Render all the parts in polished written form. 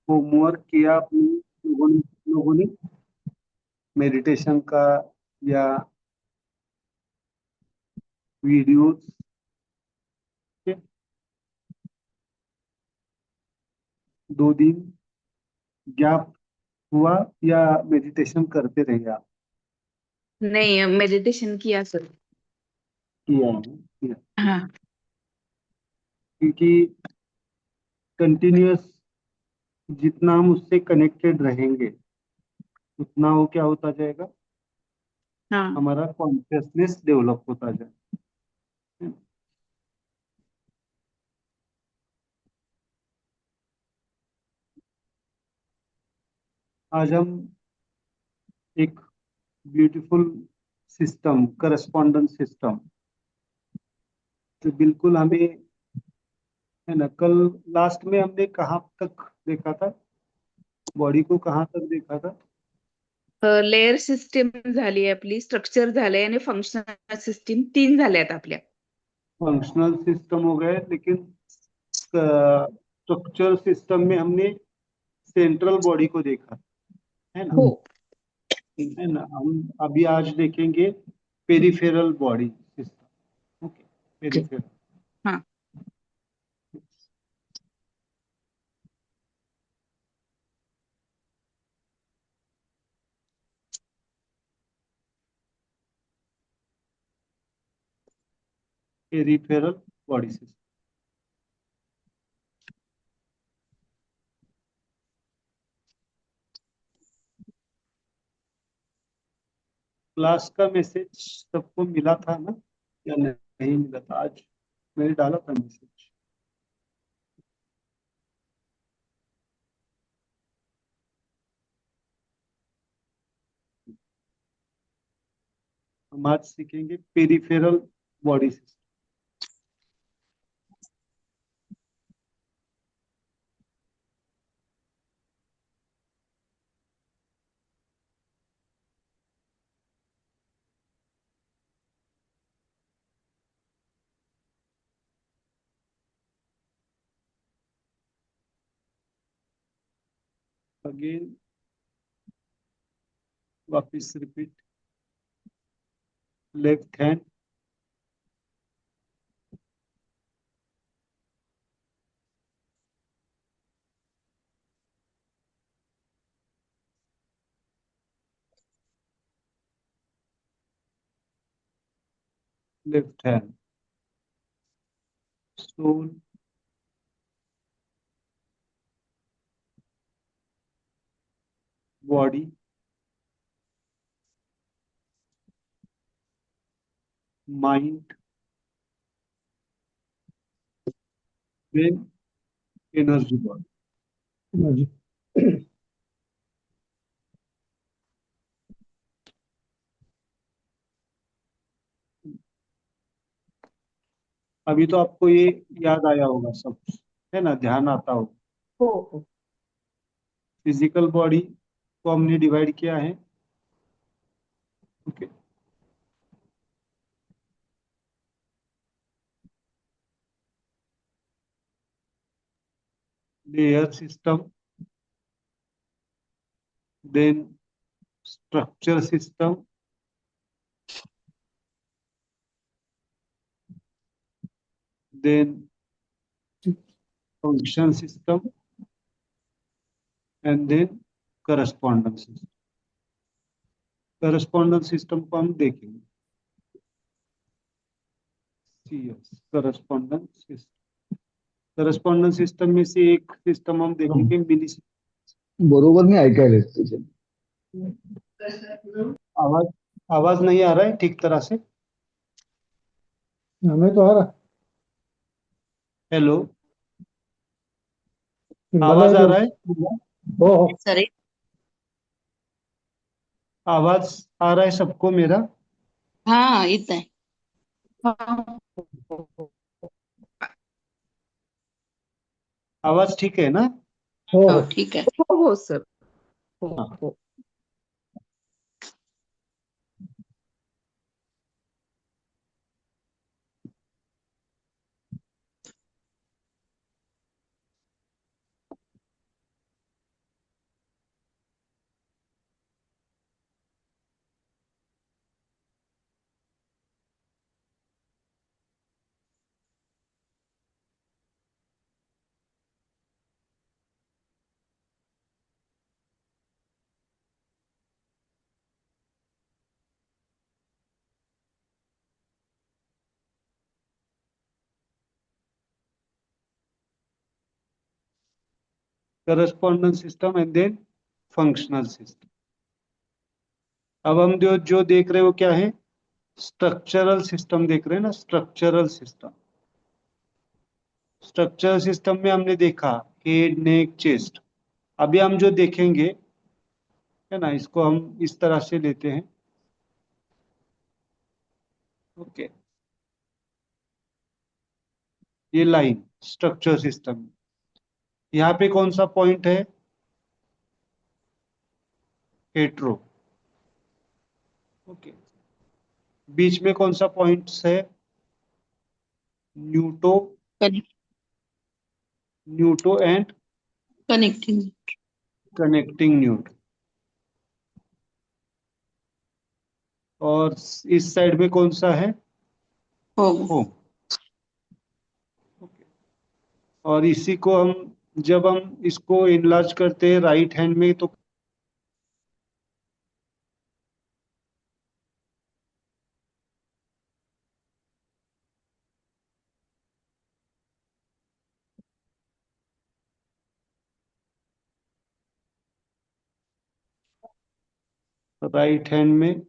Homework किया अपने लोगों ने मेडिटेशन का या वीडियोस के 2 दिन गैप हुआ या मेडिटेशन करते रहे आप? नहीं, मेडिटेशन किया सर। किया है किया। हाँ। क्योंकि कंटिन्यूअस जितना हम उससे कनेक्टेड रहेंगे उतना वो क्या होता जाएगा, हाँ। हमारा कॉन्शियसनेस डेवलप होता जाएगा। आज हम एक ब्यूटीफुल सिस्टम, करस्पॉन्डेंस सिस्टम, तो बिल्कुल हमें, है ना, कल लास्ट में हमने कहाँ तक देखा था, बॉडी को कहाँ तक देखा था? लेयर सिस्टीम झाली आपली, स्ट्रक्चर झालंय आणि फंक्शनल सिस्टीम 3 झाल्यात आपल्या. फंक्शनल सिस्टम हो गए, लेकिन स्ट्रक्चर सिस्टम में हमने सेंट्रल बॉडी को देखा, है ना? हो. है ना, हम अभी आज देखेंगे peripheral body system. Okay, peripheral. हाँ. Peripheral body system. क्लास का मैसेज सबको मिला था ना, या नहीं मिला था? आज मैंने डाला था मैसेज। हम आज सीखेंगे पेरिफेरल बॉडी सिस्टम। अगेन वापिस repeat, left hand, left hand, soul, body, mind, then energy body. Energy. अभी तो आपको ये याद आया होगा सब, है ना, ध्यान आता होगा। हो. हो. फिजिकल बॉडी को हमने डिवाइड किया है। Okay, layer system, then structure system, then function system, and then correspondence system. Correspondence system को हम देखेंगे। Yes, correspondence system. Correspondence system में से एक सिस्टम हम देखेंगे मिली। बरोबर मी ऐकायला येत त्याच्यात. आवाज आवाज नहीं आ रहा है ठीक तरह से? हमें तो आ रहा. हेलो, मला आवाज आ येतो. रहा है? हो हो. सॉरी. आवाज आ रहा है सबको मेरा? हा, येत आहे. आवाज ठीक है ना? हो हो, हो. ठीक आहे. हो हो सर. हो. हाँ। हो. Correspondence system and then functional system. अब हम जो देख रहे हो क्या है, स्ट्रक्चरल सिस्टम देख रहे हैं ना, स्ट्रक्चरल सिस्टम। स्ट्रक्चरल सिस्टम में हमने देखा हेड, नेक, चेस्ट। अभी हम जो देखेंगे है ना, इसको हम इस तरह से लेते हैं। ओके, ये लाइन स्ट्रक्चर सिस्टम, यहाँ पे कौन सा पॉइंट है, हेट्रो। ओके, बीच में कौन सा पॉइंट्स है, न्यूटो, न्यूटो एंड कनेक्टिंग कनेक्टिंग न्यूट। और इस साइड में कौन सा है, होम होम। ओके, और इसी को हम जब हम इसको इनलार्ज करते हैं राइट हैंड में तो राइट हैंड में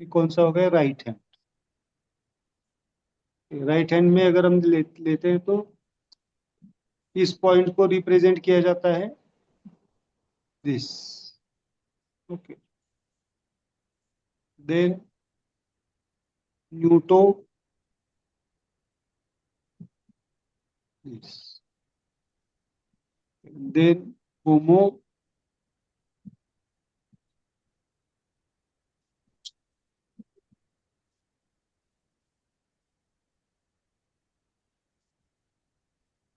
ये कौन सा हो गया, राइट हैंड। राइट हैंड में अगर हम लेते हैं तो इस पॉइंट को रिप्रेजेंट किया जाता है this. Okay, then neutro this, then homo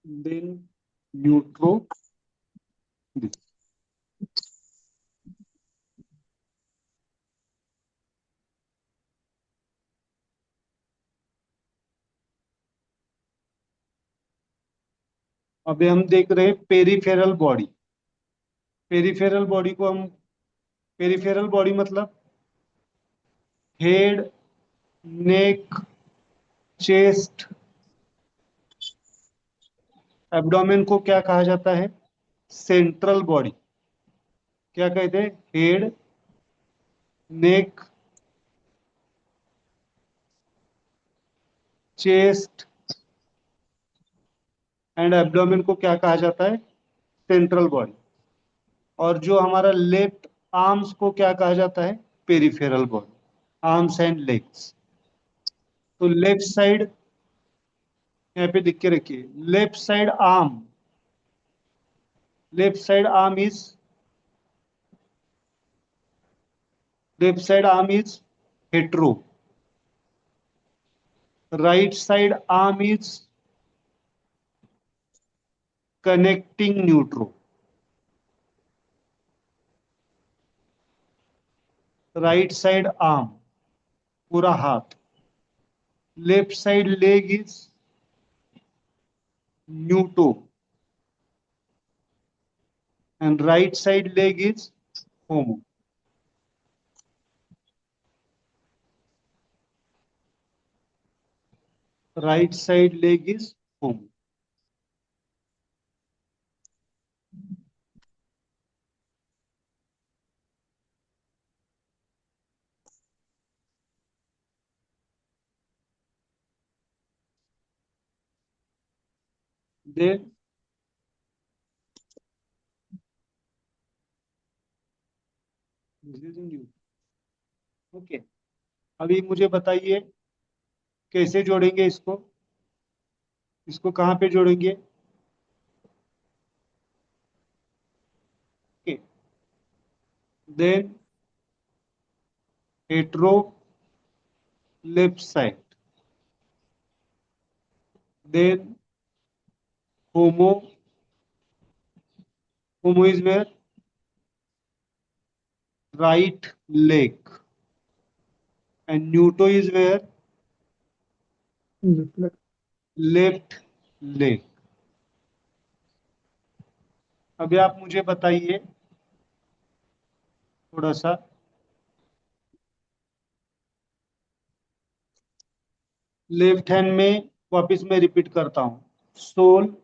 then neutro this. अभी हम देख रहे हैं पेरिफेरल बॉडी। पेरिफेरल बॉडी को हम, पेरिफेरल बॉडी मतलब हेड, नेक, चेस्ट, एब्डोमेन को क्या कहा जाता है, सेंट्रल बॉडी। क्या कहते हैं, head, neck, chest and abdomen को क्या कहा जाता है, सेंट्रल बॉडी। और जो हमारा लेफ्ट आर्म्स को क्या कहा जाता है, peripheral body, arms and legs. तो लेफ्ट साइड यहाँ पे लिख के रखिए, left side arm, left side arm is, left side arm is hetero, right side arm is connecting neutro. Right side arm पूरा हाथ, left side leg is neutro and right side leg is homo. Right side leg is homo. Then okay, अभी मुझे बताइए कैसे जोड़ेंगे इसको, इसको कहाँ पे जोड़ेंगे? Okay, then hetero left side, then homo, homo is where right leg, and Nuto is where left leg. अभी आप मुझे बताइए थोड़ा सा, लेफ्ट हैंड में वापस मैं रिपीट करता हूं, soul,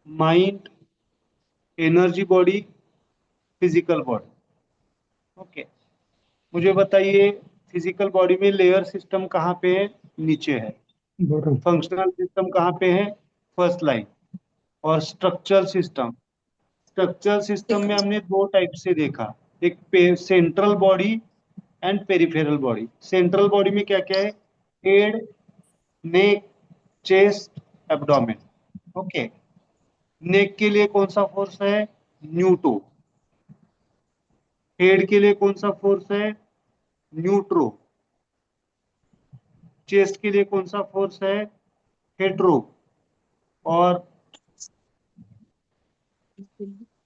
mind, energy body, physical body. Okay, मुझे बताइए फिजिकल बॉडी में लेयर सिस्टम कहाँ पे है? नीचे है. बॉटम फंक्शनल सिस्टम कहाँ पे है? First line. और स्ट्रक्चरल सिस्टम, स्ट्रक्चरल सिस्टम में हमने दो टाइप से देखा, एक central body and peripheral body. Central body में क्या क्या है? हेड, नेक, चेस्ट, एब्डोमेन. ओके, नेक के लिए कौन सा फोर्स है? न्यूटो. हेड के लिए कौन सा फोर्स है? न्यूट्रो. चेस्ट के लिए कौन सा फोर्स है? हेट्रो. और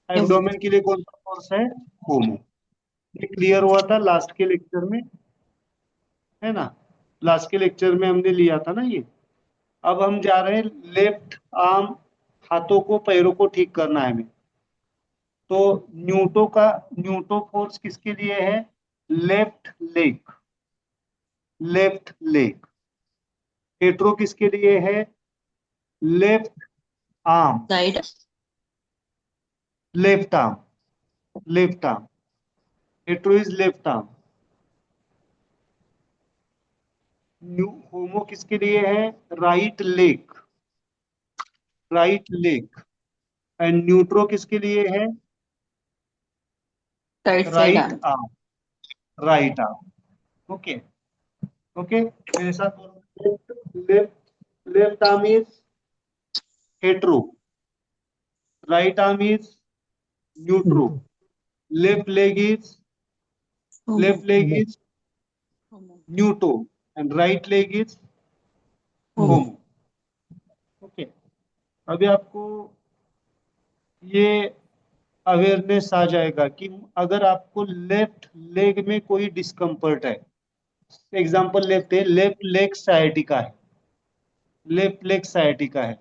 एब्डोमेन के लिए कौन सा फोर्स है? होमो. ये क्लियर हुआ था लास्ट के लेक्चर में, है ना? लास्ट के लेक्चर में हमने लिया था ना ये. अब हम जा रहे हैं लेफ्ट आर्म, हाथों को पैरों को ठीक करना है हमें. तो न्यूटो फोर्स किसके लिए है? Left leg, left leg. Hetero किसके लिए है? Left arm, right left arm, left arm. Hetero is left arm. Homo किसके लिए है? Right leg, right leg. And neutro किसके लिए है? Right side right arm arm, right arm. Okay, okay, मेरे साथ बोलो. Left left arm is hetero, right arm is neutro, left leg is neutro, and right leg is homo. Okay, अभी आपको ये awareness आ जाएगा कि अगर आपको लेफ्ट लेग में कोई डिस्कम्फर्ट है, एग्जांपल लेते हैं लेफ्ट लेग साइटिका है, लेफ्ट लेग साइटिका है,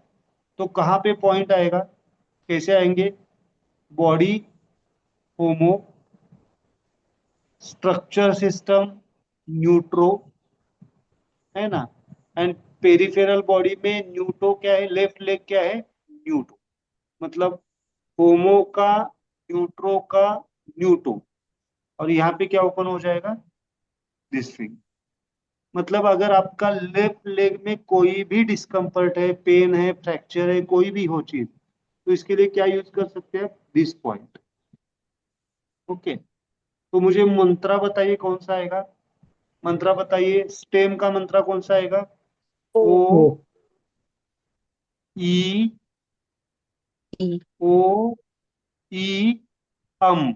तो कहाँ पे पॉइंट आएगा? कैसे आएंगे? बॉडी, होमो, स्ट्रक्चर सिस्टम, न्यूट्रो, है ना? एंड पेरिफेरल बॉडी में न्यूटो क्या है? लेफ्ट लेग क्या है? न्यूटो. मतलब होमो का, न्यूट्रो का, न्यूटो. और यहाँ पे क्या ओपन हो जाएगा? This thing. मतलब अगर आपका लेफ्ट लेग में कोई भी डिस्कम्फर्ट है, पेन है, फ्रैक्चर है, कोई भी हो चीज, तो इसके लिए क्या यूज कर सकते हैं? This point. ओके, तो मुझे मंत्रा बताइए कौन सा आएगा? मंत्रा बताइए, स्टेम का मंत्रा कौन सा आएगा? ओ ओ, ई, ओ, ई, अम.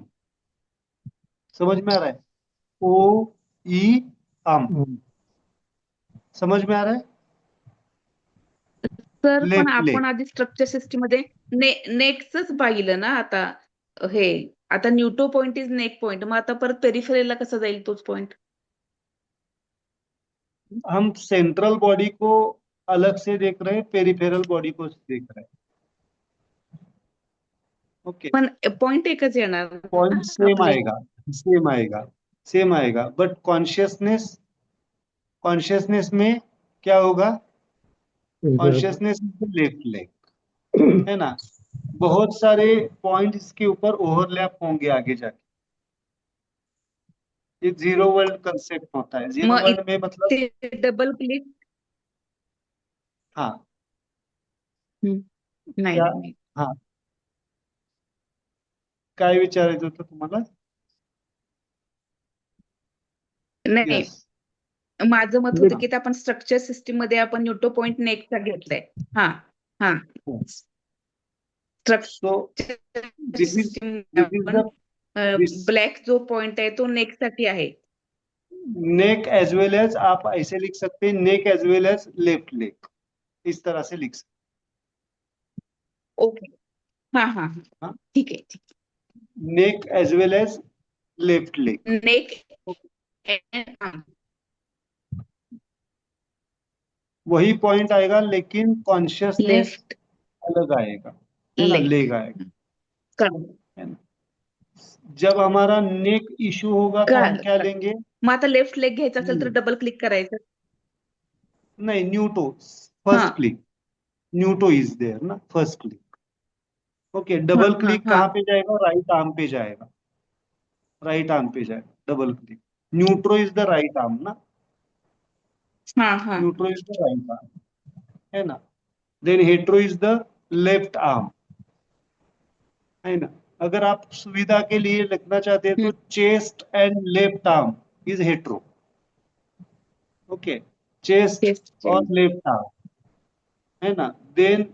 समझ में आ रहा है? ओ, ई, अम. समझ में आ रहा है? सर पण लेफ्ट लेग. आपण आधी स्ट्रक्चर सिस्टीम मध्ये नेकच पाहिलं ना आता. हे आता न्यूटो पॉइंट इज नेक पॉइंट, मग आता परत पेरिफेरलला कसा जाईल तोच पॉइंट? हम सेंट्रल बॉडी को अलग से देख रहे हैं, पेरिफेरल बॉडी को देख रहे हैं. ओके, पण पॉइंट एकच येणार ना पॉइंट सेम आपले. आएगा, सेम आएगा, सेम आएगा. बट कॉन्शियसनेस, कॉन्शियसनेस में क्या होगा? कॉन्शियसनेस लेफ्ट लेग, है ना? बहुत सारे पॉइंट इसके ऊपर ओवरलैप होंगे आगे जाके. ये जीरो वर्ल्ड कंसेप्ट होता है. जीरो मग वर्ल्ड में मतलब, इथे डबल क्लिक हाँ, नाही क्या नाही हा काय विचारायचं होतं तुम्हाला? नाही यस माझं मत होतं की ते आपण स्ट्रक्चर सिस्टीम मध्ये आपण न्यूटो पॉइंट नेक्स्टचा घेतलाय. हा हा so structure this is system the आपण दिस ब्लॅक जो पॉइंट आहे तो नेक्स्ट साठी आहे. नेक एज वेल एज आप ऐसे लिख सकते हैं, neck as well as left leg, इस तरह से लिख सकते ओके हा हा हैं हाँ? ठीक आहे ठीक neck as well as left leg, आहे. नेक एंड वही पॉइंट आएगा लेकिन कॉन्शियसनेस लेफ्ट अलग आएगा, है ना, लेग लेग आएगा, कळालं है ना। जब हमारा नेक इशू होगा तो हम कळालं क्या कळालं. लेंगे? मग आता लेफ्ट लेग घ्यायचा असेल तर डबल क्लिक करायचं. नहीं, न्यूटो हा फर्स्ट क्लिक, न्यूटो इज देयर ना, फर्स्ट क्लिक। ओके, हा डबल हा क्लिक हा कहाँ पे जाएगा? राइट आर्म पे जाएगा, राइट आर्म पे जाएगा double click. Neutro is the right arm ना, हा हा neutro is the right arm, है ना। Then hetero is the left arm, है ना। अगर आप सुविधा के लिए लिखना चाहते हैं तो chest and left arm is hetero, okay, chest Chest और and- लेफ्ट आर्म, है ना। Then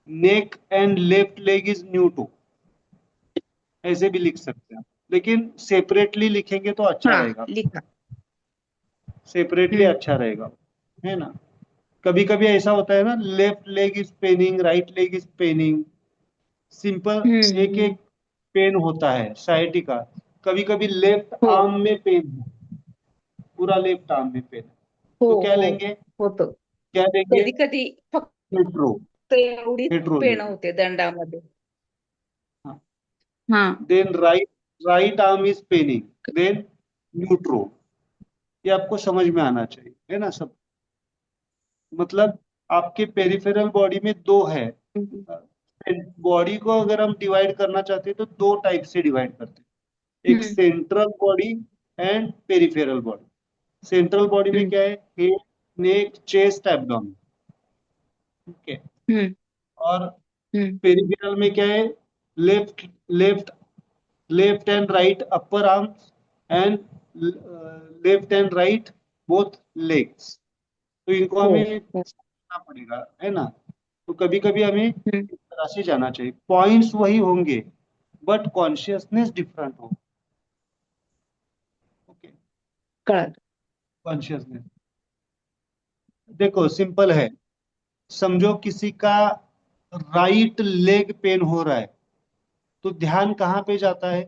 neck and left leg is neutro, ऐसे भी लिख सकते हैं, लेकिन सेपरेटली लिखेंगे तो अच्छा हा रहेगा, लिखा. सेपरेटली अच्छा रहेगा, है ना। कभी कभी ऐसा होता है ना, left leg is Penning, right leg is Penning, simple एक एक पेन होता है साइटिका। कभी कभी लेफ्ट हो आर्म में पेन है, पूरा लेफ्ट आर्म में पेन है, हो तो क्या हो लेंगे? होतं. क्या लेंगे? कधी कधी फक्त हेट्रो, एवढीच हेट्रो पेन लेंगे। होते दंडामध्ये. हाँ। हा then right arm is paining, then neutro. ये आपको समझ में आना चाहिए, है ना सब। मतलब आपके पेरिफेरल बॉडी में दो है, बॉडी को अगर हम डिवाइड करना चाहते हैं तो दो टाइप से डिवाइड करते हैं, एक central body and peripheral body. Central body में क्या है? हेड, नेक, चेस्ट, एब्डोमेन, ठीक है। और पेरिफेरल में क्या है? Left left left and right upper arms and left and right both legs. तो इनको हो हमें हो समझना पड़ेगा, है ना। तो कभी कभी हमें इस तरह से जाना चाहिए, पॉइंट्स वही होंगे बट कॉन्शियसनेस डिफरेंट हो, ओके। कळालं. कॉन्शियसनेस देखो सिंपल है, समझो किसी का राइट लेग पेन हो रहा है, तो ध्यान कहाँ पे जाता है?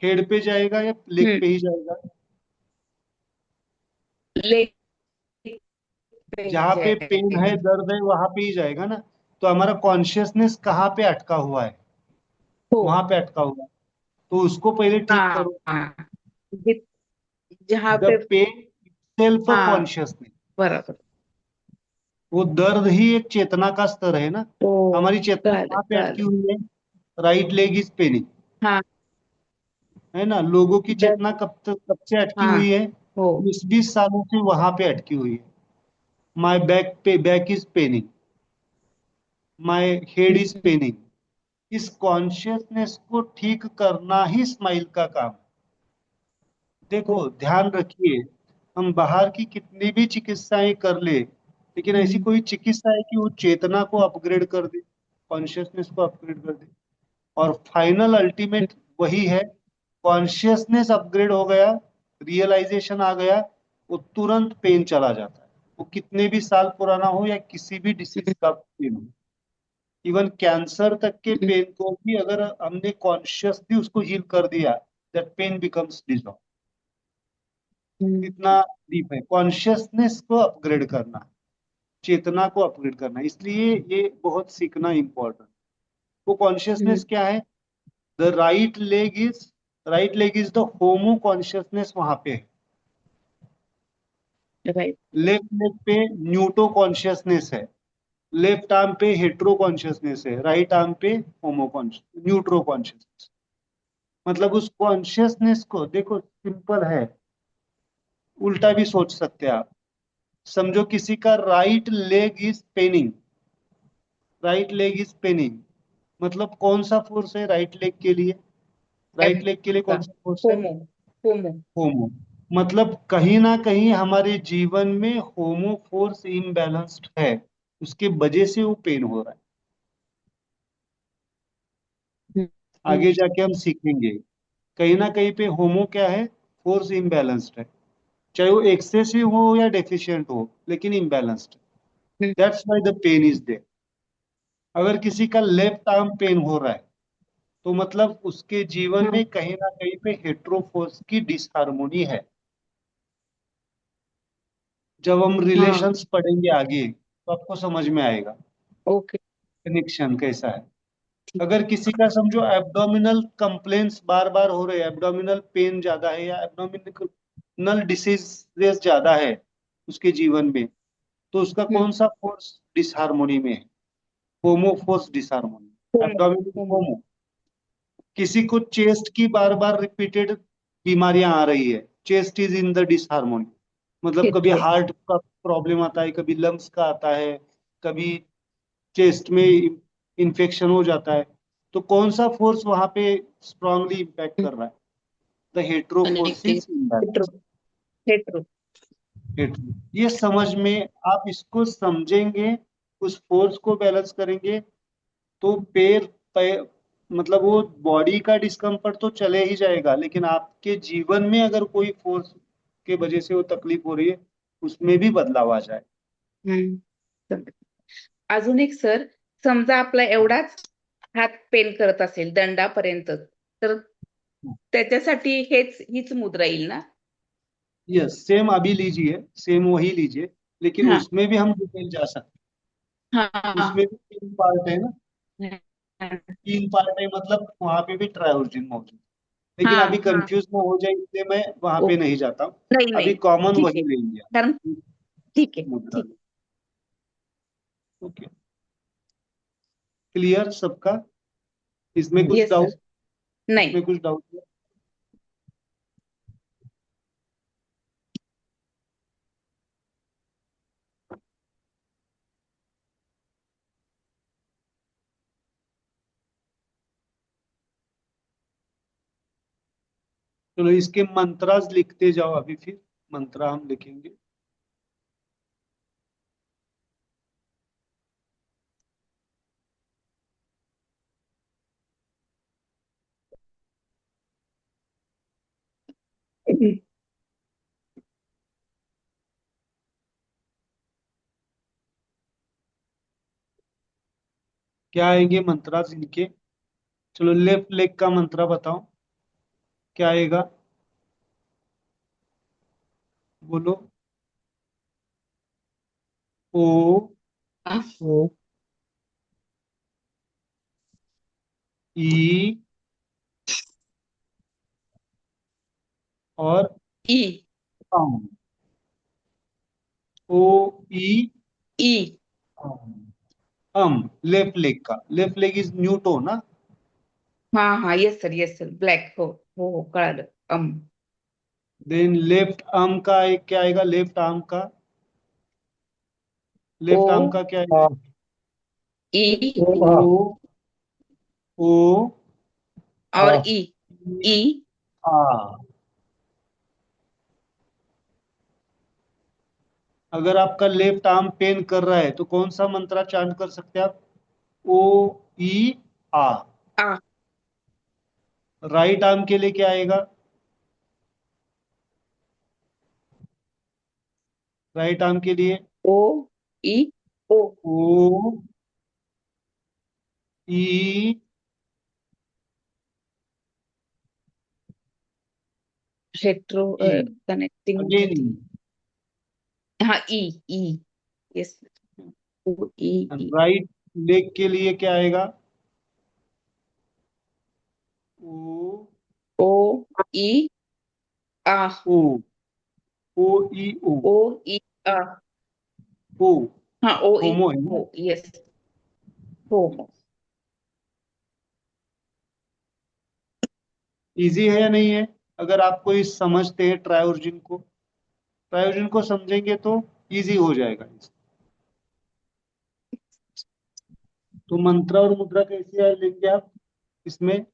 हेड पे जाएगा या लेग पे ही जाएगा? लेग पे जहाँ पे पेन है, जाएगा. दर्द है, वहां पे ही जाएगा ना। तो हमारा कॉन्शियसनेस कहाँ पे अटका हुआ है? हो वहां पे अटका हुआ है, तो उसको पहले हा ठीक करो। हा जहाँ द पे पेन सेल्फ हा कॉन्शियसनेस, बरोबर. वो दर्द ही एक चेतना का स्तर है ना। हो हमारी चेतना कळालं कहाँ पे अटकी कळालं. हुई है? राइट लेग इज पेनिंग, हा है ना। लोगों की दर चेतना कब से अटकी हा हुई है? हो 20 सालों से वहां पे अटकी हुई है। My back is Penning, my head is Penning. इस कॉन्शियसनेस को ठीक करना ही स्माइल का काम है। हो देखो ध्यान रखिए, हम बाहर की कितनी भी चिकित्साएं कर ले, लेकिन ऐसी कोई चिकित्सा है कि वो चेतना को अपग्रेड कर दे, कॉन्शियसनेस को अपग्रेड कर दे। और फाइनल अल्टीमेट वही है, कॉन्शियसनेस अपग्रेड हो गया, रियलाइजेशन आ गया, वो तुरंत पेन चला जाता है, वो कितने भी साल पुराना हो या किसी भी डिसीज का पेन हो। इवन कैंसर तक के पेन को भी अगर हमने कॉन्शियसली उसको हील कर दिया, दैट पेन बिकम्स डिजॉल्व। इतना डीप है, कॉन्शियसनेस को अपग्रेड करना, चेतना को अपग्रेड करना, इसलिए ये बहुत सीखना इंपॉर्टेंट। वो कॉन्शियसनेस क्या है? The right leg is the homo consciousness, वहां पे है। राइट लेफ्ट लेग पे न्यूटो कॉन्शियसनेस है, लेफ्ट आर्म पे हेट्रो कॉन्शियसनेस है, राइट आर्म पे होमो कॉन्शियस न्यूट्रो कॉन्शियसनेस। मतलब उस कॉन्शियसनेस को देखो, सिंपल है, उल्टा भी सोच सकते हैं आप। समझो किसी का right leg is Penning, right leg is Penning, मतलब कौन सा फोर्स है राइट लेग के लिए? राइट लेग के लिए का कौन सा फोर्स है? होमो होमो होमो। मतलब कहीं ना कहीं हमारे जीवन में होमो फोर्स इम्बैलेंस्ड है, उसके वजह से वो पेन हो रहा है। आगे जाके हम सीखेंगे कहीं ना कहीं पे होमो क्या है, फोर्स इम्बैलेंस्ड है, चाहे वो एक्सेसिव हो या डेफिशिएंट हो, लेकिन imbalanced. That's why the pain is there. अगर किसी का लेफ्ट आर्म पेन हो रहा है तो मतलब उसके जीवन में कहीं ना कहीं पे हेट्रोफोर्स की डिसहार्मोनी है। जब हम हाँ रिलेशंस पढ़ेंगे आगे तो आपको समझ में आएगा ओके कनेक्शन कैसा है। ठीक अगर किसी का समझो एब्डोमिनल कंप्लेंट्स बार बार हो रहे हैं, एब्डोमिनल पेन ज्यादा है या एब्डोमिनल डिसीजेस ज्यादा है उसके जीवन में, तो उसका कौन सा फोर्स डिसहार्मोनी में है? होमो फोर्स डिसहार्मोनी, होमो एब्डोमिनल होमो होमो। किसी को चेस्ट की बार बार रिपीटेड बीमारियां आ रही है, चेस्ट इज इन द डिसहार्मोनी, मतलब कभी हेट्रो हार्ट का प्रॉब्लम आता है, कभी लंग्स का आता है, कभी चेस्ट में इंफेक्शन हो जाता है, तो कौन सा फोर्स वहां पे स्ट्रांगली इम्पैक्ट कर रहा है? The connecting. Hetero forces hetero imbalance. Hetero hetero, ये समझ में, आप इसको समझेंगे, उस फोर्स को बैलेंस करेंगे तो पैर मतलब वो बॉडी का डिस्कम्फर्ट तो चले ही जाएगा, लेकिन आपके जीवन में अगर कोई फोर्स के वजह से वो तकलीफ हो रही है उसमें भी बदलाव आ जाए। समजा. अजून एक सर, समजा आपला एवढाच हात पेन करत असेल दंडापर्यंत, तर त्याच्यासाठी हीच मुद्रा येईल ना? यस, सेम अभी लीजिए, सेम वही लीजिए, लेकिन हाँ उसमें भी हम डिटेल जा सकते हैं। हाँ उसमें भी तीन पार्ट है ना, हाँ तीन पार्ट है, मतलब वहां पे भी ट्रायोजन मौजूद है। लेकिन हाँ अभी हाँ कंफ्यूज ना हो जाए इसलिए मैं वहां पे नहीं जाता हूँ। नहीं अभी नहीं कॉमन ठीक वही है, लेंगे कारण ठीक है मुद्रा। ठीक. ओके, क्लियर सबका? इसमें कुछ येस सर. डाउट? नाही. इसमें कुछ डाउट है? चलो इसके मंत्रास लिखते जाओ अभी, फिर मंत्रा हम लिखेंगे। क्या आएंगे मंत्रास इनके? चलो लेफ्ट लेग का मंत्र बताओ, क्या आएगा? बोलो। ओ, ओ, ई, और ई अम। ओ, ई, ई अम। लेफ्ट लेग का, लेफ्ट लेग इज न्यूटो ना? हाँ हाँ येस सर ब्लॅक. हो हो हो कळालं. देन लेफ्ट आर्म का क्या आएगा? लेफ्ट आर्म का, ओ लेफ्ट आर्म का क्या आ, आएगा? ई ओ, आ, ओ, ओ, आ, और ई ई, ई आ। अगर आपका लेफ्ट आर्म पेन कर रहा है तो कौन सा मंत्र चांट कर सकते हैं आप? ओ, ई, आ। आ राइट आर्म के लिए क्या आएगा? राइट आर्म के लिए ओ ई ओ ओ, ई, रेट्रो ई। कनेक्टिंग अगेन होती. हाँ ई ई यस. ओ ई ई राइट लेग के लिए क्या आएगा? ओ, ओ ई आ ओ, ओ, ई, ओ। ओ ई आ ओ, हाँ ओ ई होमो है ना? हो यस. हो हो इजी है या नहीं है? अगर आप कोई समझते हैं ट्रायोजन को, ट्रायोजन को समझेंगे तो इजी हो जाएगा। तो मंत्रा और मुद्रा कैसे लेंगे आप इसमें?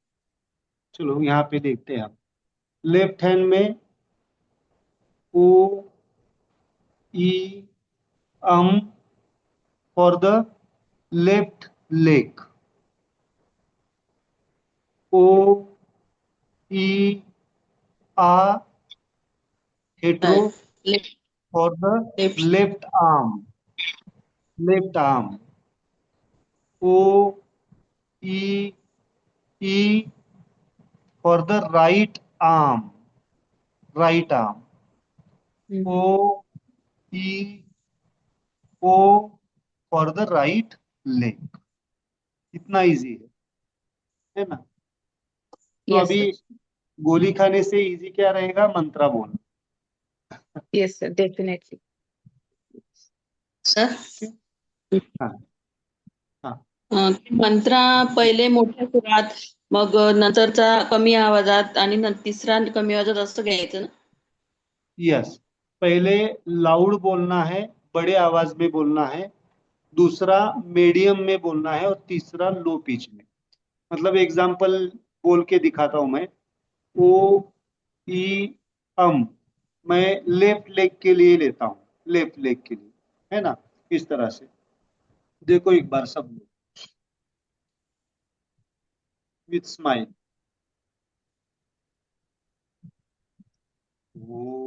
चलो यहाँ पे देखते हैं आप। लेफ्ट हैंड में ओ ई फॉर द लेफ्ट लेग, ओ ई आ hetero left for the left left arm, left arm, ओ ई ई for the right arm, right arm, ओ ई ओ फॉर द राइट लेग। इतना इजी है ना? तो यस अभी सर, गोली खाने से इजी क्या रहेगा? मंत्रा बोलना। Yes sir, definitely. सर. हाँ हाँ. मंत्रा पहिले मोठ्या सुरात, मग नंतरचा कमी आवाजात आणि तिसरा कमी आवाजात असं घ्यायचं ना? यस, पहले लाउड बोलना है, बड़े आवाज में बोलना है, दूसरा मीडियम में बोलना है और तीसरा लो पिच में. मतलब एग्जाम्पल बोल के दिखाता हूं मैं. ओ ई अम मैं लेफ्ट लेग के लिए लेता हूं, लेफ्ट लेग के लिए, है ना? इस तरह से देखो एक बार सब लोग विथ स्माइल. ओ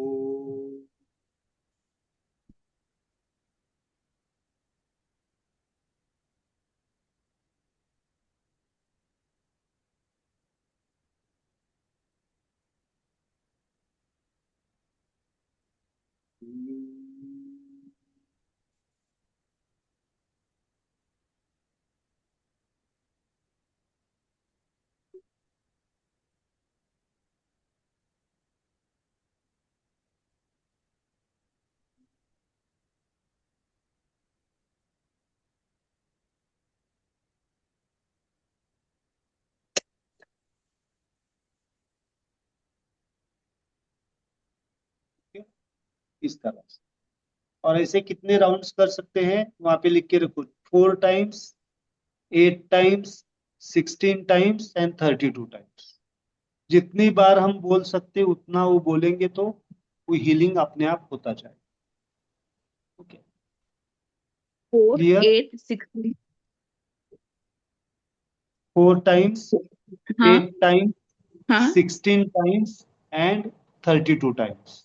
इस तरह से. और ऐसे कितने राउंड्स कर सकते हैं वहां पे लिख के रखो. 4 times, 8 times, 16 times and 32 times. जितनी बार हम बोल सकते उतना वो बोलेंगे तो वो हीलिंग अपने आप होता जाए. Okay, 4, clear? 8, 16. 4 टाइम्स, हाँ 8 टाइम्स, हाँ. 16 times and 32 times.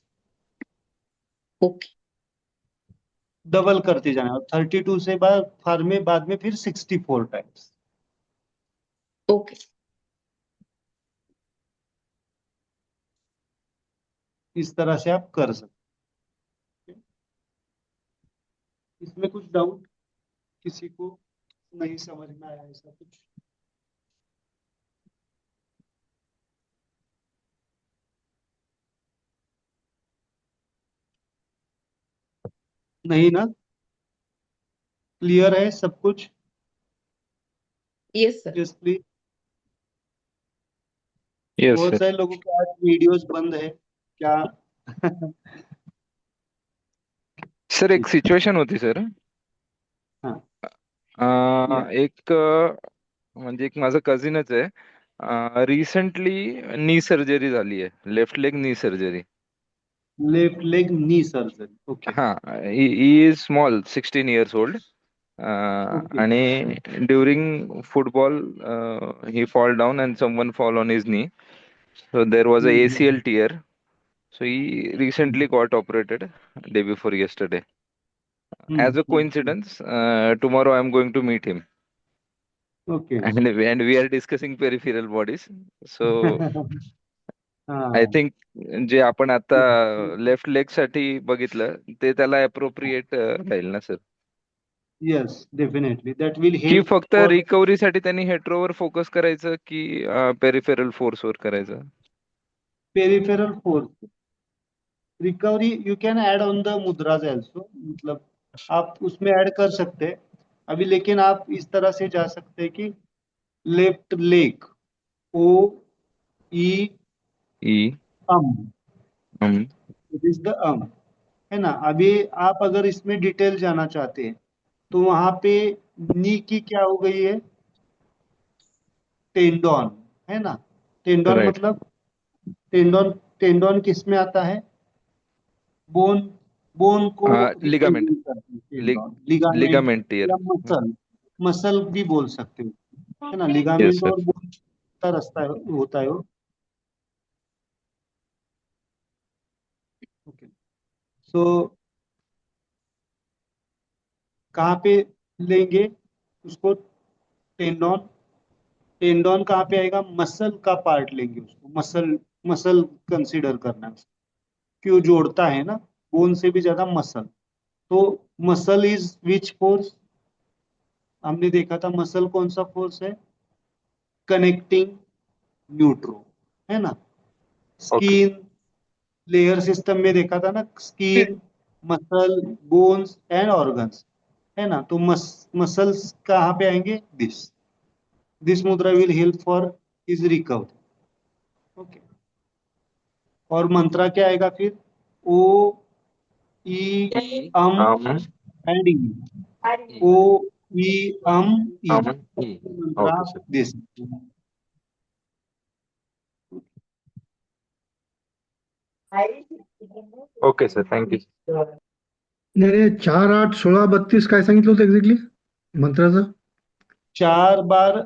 Okay double करते जाना. और 32 से बाद में फिर 64 टाइम्स. ओके. इस तरह से आप कर सकते हैं. इसमें कुछ डाउट किसी को नहीं समझ में आया ऐसा कुछ? नहीं ना? क्लियर है सब कुछ? Yes sir. Yes please. Yes बहुत सर. सारे लोगों के आज वीडियोस बंद है क्या? सर एक सिच्युएशन होती सर. हाँ. या. एक म्हणजे एक माझं कझिनच आहे. रिसेंटली नी सर्जरी झाली आहे, left leg knee surgery. Left leg knee surgery. Okay. हा, he is small, 16 years old. Okay. आणि during football he fall down and someone fall on his knee. So there was a ACL tear. So he recently got operated day before yesterday. As a coincidence, tomorrow I'm going to meet him, okay. and we are discussing peripheral bodies. So I हाँ. think जे आपण आता left leg साठी बघितलं ते त्याला appropriate राहील ना sir? Yes, definitely that will की help फक्त फॉर रिकव्हरीसाठी त्यांनी हेट्रोवर फोकस करायचं की पेरिफेरल फोर्सवर करायचं? Peripheral force. Recovery you can add on the मुद्राज also. मतलब आप उसमें ऐड कर सकते हैं अभी, लेकिन आप इस तरह से जा सकते हैं कि लेफ्ट लेग, ओ ई ई अम, हम इट इज द अम, है ना? अभी आप अगर इसमें डिटेल जाना चाहते हैं तो वहां पे नी की क्या हो गई है? टेंडोन, है ना? Tendon right. मतलब टेंडोन, टेंडोन किस में आता है? बोन, बोन को लिगामेंट, रिप्रेजेंट करते हैं टेंडोन, लिगामेंट लिगामेंट टीयर। या मसल, मसल भी बोल सकते हो, है ना? Yes ligament sir. और बोन का रास्ता होता है वो। ओके, सो कहाँ पे लेंगे उसको? टेंडोन, टेंडोन कहाँ पे आएगा? मसल का पार्ट लेंगे उसको, मसल, मसल कंसीडर करना है उसको, क्यों जोड़ता है ना, बोन से भी ज्यादा मसल। तो मसल इज विच फोर्स? हमने देखा था मसल कौन सा फोर्स है? कनेक्टिंग न्यूट्रो, है ना? ओके। स्किन लेयर सिस्टम में देखा था ना, skin, muscle, bones and organs, है ना? तो मसल्स कहाँ पे आएंगे? दिस मुद्रा will help for is recovery. Okay, और मंत्रा क्या आएगा फिर? ओ, ई, आम, एंड ई। ओ, ई, ई। आम, ई। मंत्रा okay sir. This. Okay sir, thank you. नाही नाही 4, 8, 16, 32 काय सांगितलं होतं एक्झॅक्टली मंत्राचं? चार बार,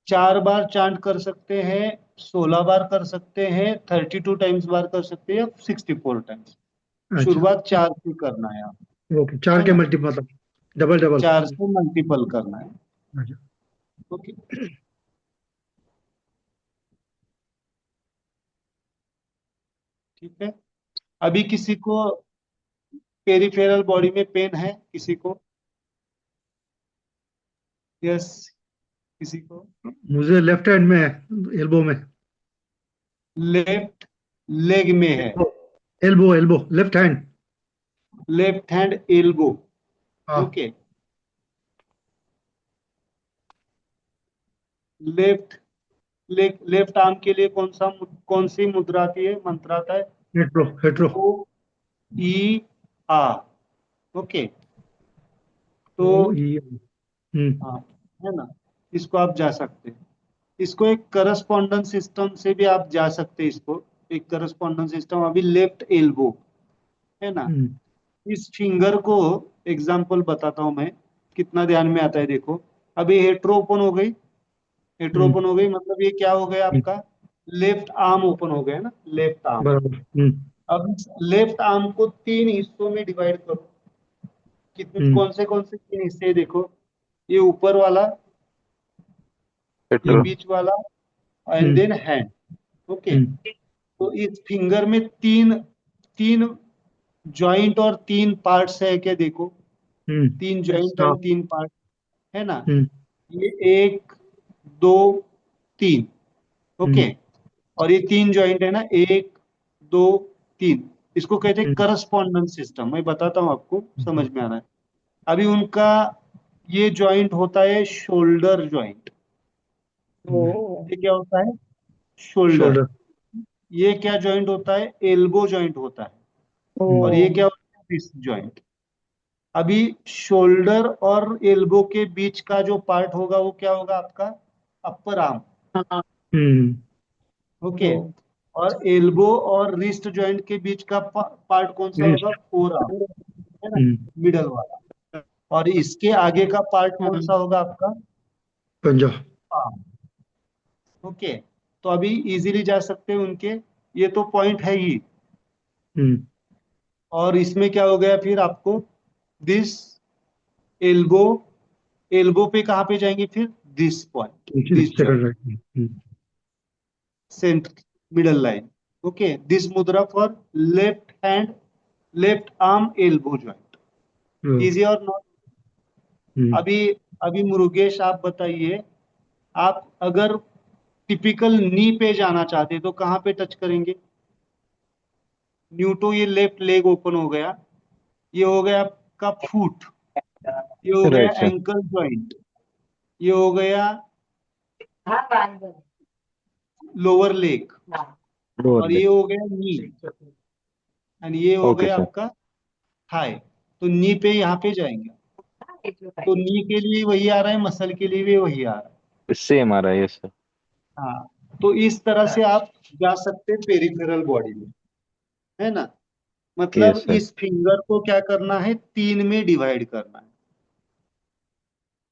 चार बार चांट कर सकते हैं, 16 बार कर सकते हैं, 32 टाइम्स बार कर सकते हैं, 64 टाइम्स। अच्छा, शुरुआत 4 से करना है आप, ओके. 4 है के ना? मल्टी मतलब डबल डबल. 4 से मल्टीपल करना है। अच्छा. ओके, ठीक है। अभी किसी को पेरिफेरल बॉडी में पेन है? किसी को? यस, किसी को? मुझे लेफ्ट हैंड में है, एल्बो में. लेफ्ट लेग में है? Elbow elbow left hand. Left hand elbow, हाँ. Okay. Left leg, left arm के लिए कौन सी मुद्रा आती है, मंत्र आता है? Hetero hetero. ओ, ई, आ, ओके। तो ओ ई. हाँ, है ना? इसको आप जा सकते हैं, इसको एक करस्पॉन्डेंस सिस्टम से भी आप जा सकते हैं, इसको एक करस्पॉन्डेंस सिस्टम। अभी लेफ्ट एल्बो, है ना? इस फिंगर को एग्जाम्पल बताता हूं मैं, कितना ध्यान में आता है, देखो। अभी हेट्रो ओपन हो गई, हेट्रो ओपन हो गई, मतलब ये क्या हो गया आपका? लेफ्ट आर्म ओपन हो गया ना, लेफ्ट आर्म। बराबर. अब लेफ्ट आर्म को 3 हिस्सों में डिवाइड करो। कितने, कौन से 3 हिस्से हैं? देखो, ये ऊपर वाला, ये हेट्रो। बीच वाला, एंड देन हैंड, ओके। तो इस फिंगर में तीन तीन जॉइंट और 3 पार्ट्स है क्या? देखो, 3 जॉइंट एंड 3 पार्ट, है ना? ये 1, 2, 3, ओके। और ये 3 जॉइंट है ना, 1, 2, 3, इसको कहते हैं करस्पॉन्डेंस सिस्टम। मैं बताता हूँ आपको, समझ में आ रहा है? अभी उनका ये जॉइंट होता है शोल्डर जॉइंट। ये क्या होता है? शोल्डर। शोल्डर. ये क्या जॉइंट होता है? एल्बो जॉइंट होता है। और ये क्या होता है? Wrist joint. अभी शोल्डर और एल्बो के बीच का जो पार्ट होगा वो क्या होगा आपका? Upper arm, okay. और एल्बो और रिस्ट जॉइंट के बीच का पार्ट कौन सा होगा? फोर आर्म, है ना? मिडल वाला। और इसके आगे का पार्ट कौन सा होगा आपका? पंजा. Arm, okay. तो अभी इजीली जा सकते हैं उनके, ये तो पॉइंट है ही। और इसमें क्या हो गया फिर आपको? दिस एल्बो, एल्बो पे कहाँ पे जाएंगे फिर? This point, this second joint, right. Centre, middle line, okay. This मुद्रा for left hand, left arm elbow joint. Easy or not? अभी अभी मुरुगेश आप बताइए, आप अगर टिपिकल नी पे जाना चाहते हैं तो कहाँ पे टच करेंगे? न्यूटो, ये लेफ्ट लेग ओपन हो गया, ये हो गया आपका फुट, ये हो गया राइट सर। एंकल जॉइंट, ये हो गया लोअर लेग, लोअर और लेग। ये हो गया नी, एंड ये हो ओके गया सर। आपका थाई। तो नी पे यहाँ पे जाएंगे, तो नी के लिए वही आ रहा है, मसल के लिए भी वही आ रहा है। सेम आ रहा है, यस सर। हाँ, तो इस तरह से आप जा सकते हैं पेरिफेरल बॉडी में, है ना। मतलब यस सर। इस फिंगर को क्या करना है, 3 में डिवाइड करना है।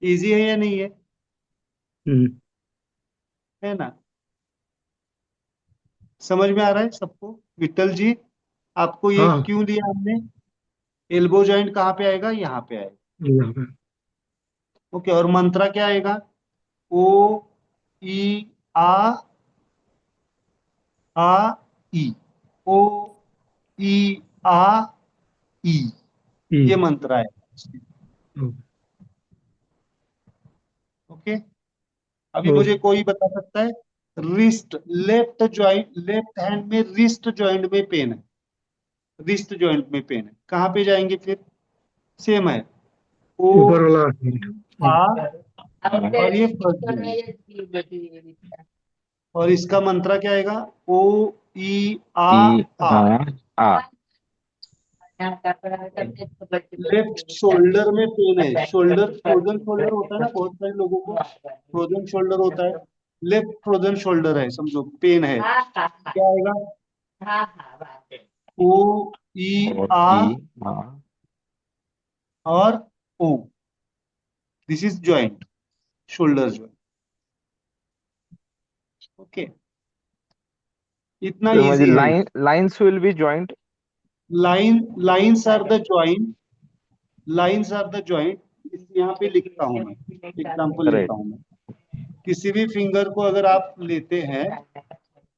इजी है या नहीं है? हम्म, है ना। समझ में आ रहा है सबको? विठल जी, आपको ये हाँ क्यों लिया हमने? एल्बो जॉइंट कहाँ पे आएगा? यहाँ पे आएगा। यहाँ पे ओके, और मंत्रा क्या आएगा? ओ ई आ आ ई। ओ ई आ ई, ई ये मंत्र है। ओ, ओके, अभी ओ, मुझे कोई बता सकता है? Wrist, left joint, left hand में रिस्ट जॉइंट में पेन है, रिस्ट जॉइंट में पेन है, कहाँ पे जाएंगे फिर? सेम है, ओ ऊपर वाला आ, हाँ, और ये फर्स्ट जॉइंट, और इसका मंत्र क्या आएगा? ओ ई ई आ। आ। लेफ्ट शोल्डर में पेन है, शोल्डर, फ्रोजन शोल्डर होता है ना बहुत सारे लोगों को, फ्रोजन शोल्डर होता है, लेफ्ट फ्रोजन शोल्डर है, समझो पेन है, क्या आएगा? ओ ई और आ ई आ। और ओ, this is joint, shoulder joint. Okay, इतना तो मुझे इजी है। Lines will be joint. Lines are the joint, lines are the joint. यहाँ पे लिखता हूं मैं, एग्जाम्पल राइट। लेता हूं मैं। किसी भी फिंगर को अगर आप लेते हैं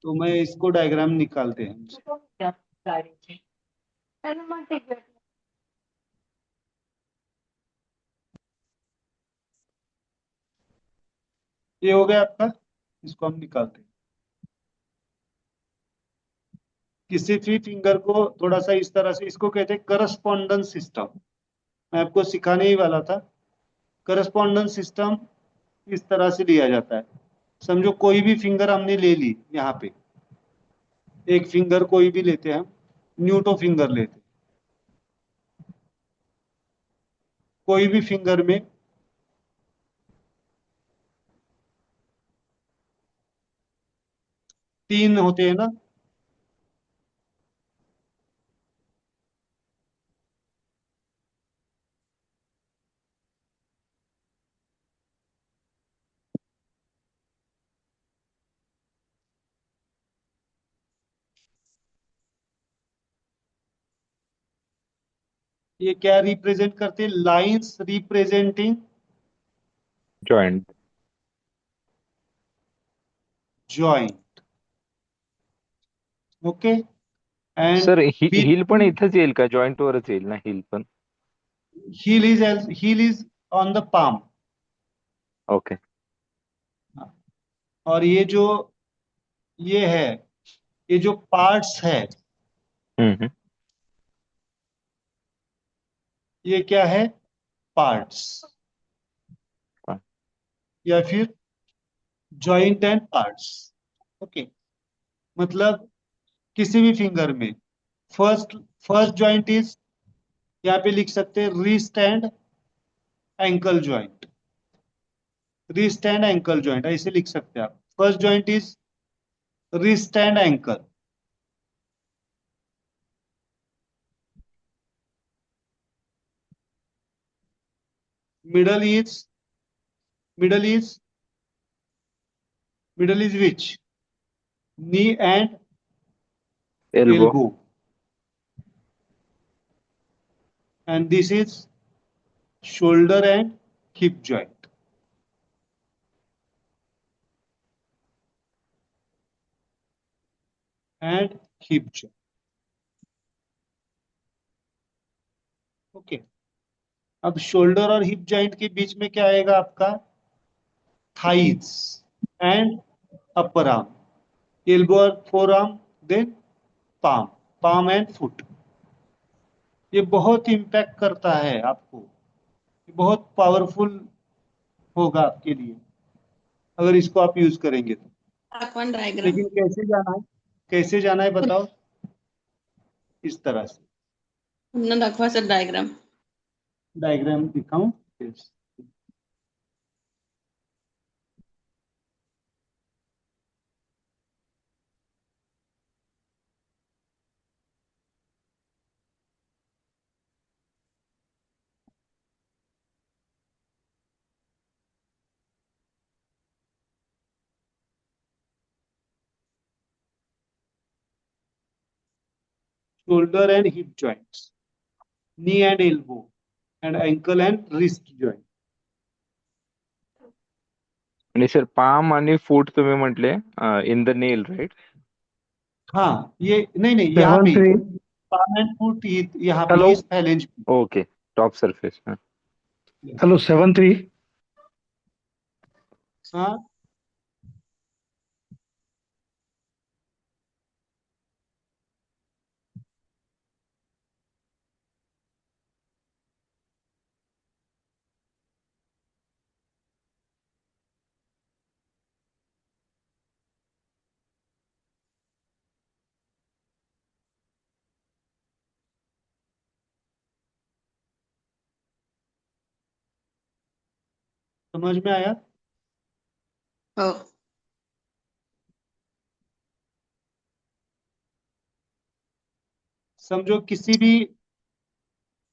तो मैं इसको डायग्राम निकालते हैं। ये हो गया आपका, इसको हम निकालते हैं। किसी भी फिंगर को थोड़ा सा इस तरह से, इसको कहते हैं करस्पॉन्डेंस सिस्टम। मैं आपको सिखाने ही वाला था। करस्पॉन्डेंस सिस्टम इस तरह से लिया जाता है। समझो कोई भी फिंगर हमने ले ली, यहाँ पे एक फिंगर कोई भी लेते हैं हम, न्यूटो फिंगर लेते हैं, कोई भी फिंगर में तीन होते हैं ना, ये क्या रिप्रेजेंट करते हैं? Lines representing joint. Joint. Okay, and sir हिल पण बिटवीन, इथंच येईल का? जॉइंट वरच येईल ना हिल पण? heel is on the palm। Okay. और ये जो ये है, ये जो पार्ट्स है, हम्म। ये क्या है? पार्ट्स, हाँ। या फिर जॉइंट एंड पार्ट्स। ओके, मतलब किसी भी फिंगर में फर्स्ट फर्स्ट जॉइंट इज, यहाँ पे लिख सकते हैं wrist and ankle joint, wrist and ankle joint ऐसे लिख सकते हैं आप। First joint is wrist and ankle. Middle is, middle is, middle is which? Knee and elbow. elbow, and this is shoulder and hip joint। and hip joint। Okay, अब shoulder और hip joint के बीच में क्या आएगा आपका? Thighs and upper arm, elbow और forearm, then palm, palm and foot. ये बहुत इम्पैक्ट करता है आपको, ये बहुत पावरफुल होगा आपके लिए अगर इसको आप यूज करेंगे तो। दाखवा डायग्राम लेकिन कैसे जाना है, कैसे जाना है बताओ? इस तरह से पुन्हा दाखवा सर डायग्राम। डायग्राम दिखाऊं? Yes. Shoulder and hip joints, knee and elbow, and ankle and wrist joint. आणि सर पाम आणि फूट तुम्ही म्हटले इन द नेल राईट. हाँ, ये नहीं यहाँ पे 7-3 palm and foot यहाँ पे Hello. इस phalange पे. Okay top surface. हॅलो 7-3 हाँ, समझ में आया? हो. समझो किसी भी,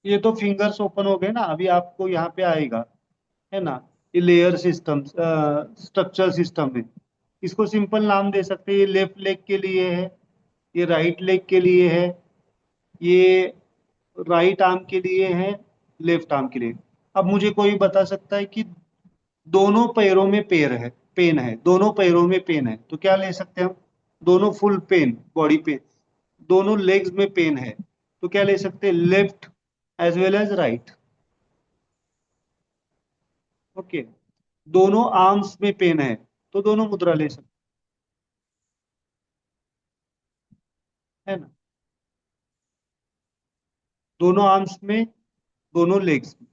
ये तो फिंगर्स ओपन हो गए ना, अभी आपको यहाँ पे आएगा, है ना, ये लेयर सिस्टम, स्ट्रक्चर सिस्टम है. इसको सिंपल नाम दे सकते हैं. ये लेफ्ट लेग के लिए है, ये राइट लेग के लिए है, ये राइट आर्म के लिए है, लेफ्ट आर्म के लिए. अब मुझे कोई बता सकता है कि दोनों पैरों में पेन है, दोनों पैरों में पेन है, तो क्या ले सकते हैं हम? दोनों फुल पेन, बॉडी पेन, दोनों लेग्स में पेन है, तो क्या ले सकते हैं? Left as well as right. Okay. दोनों आर्म्स में पेन है, तो दोनों मुद्रा ले सकते है ना. दोनों आर्म्स में, दोनों लेग्स में.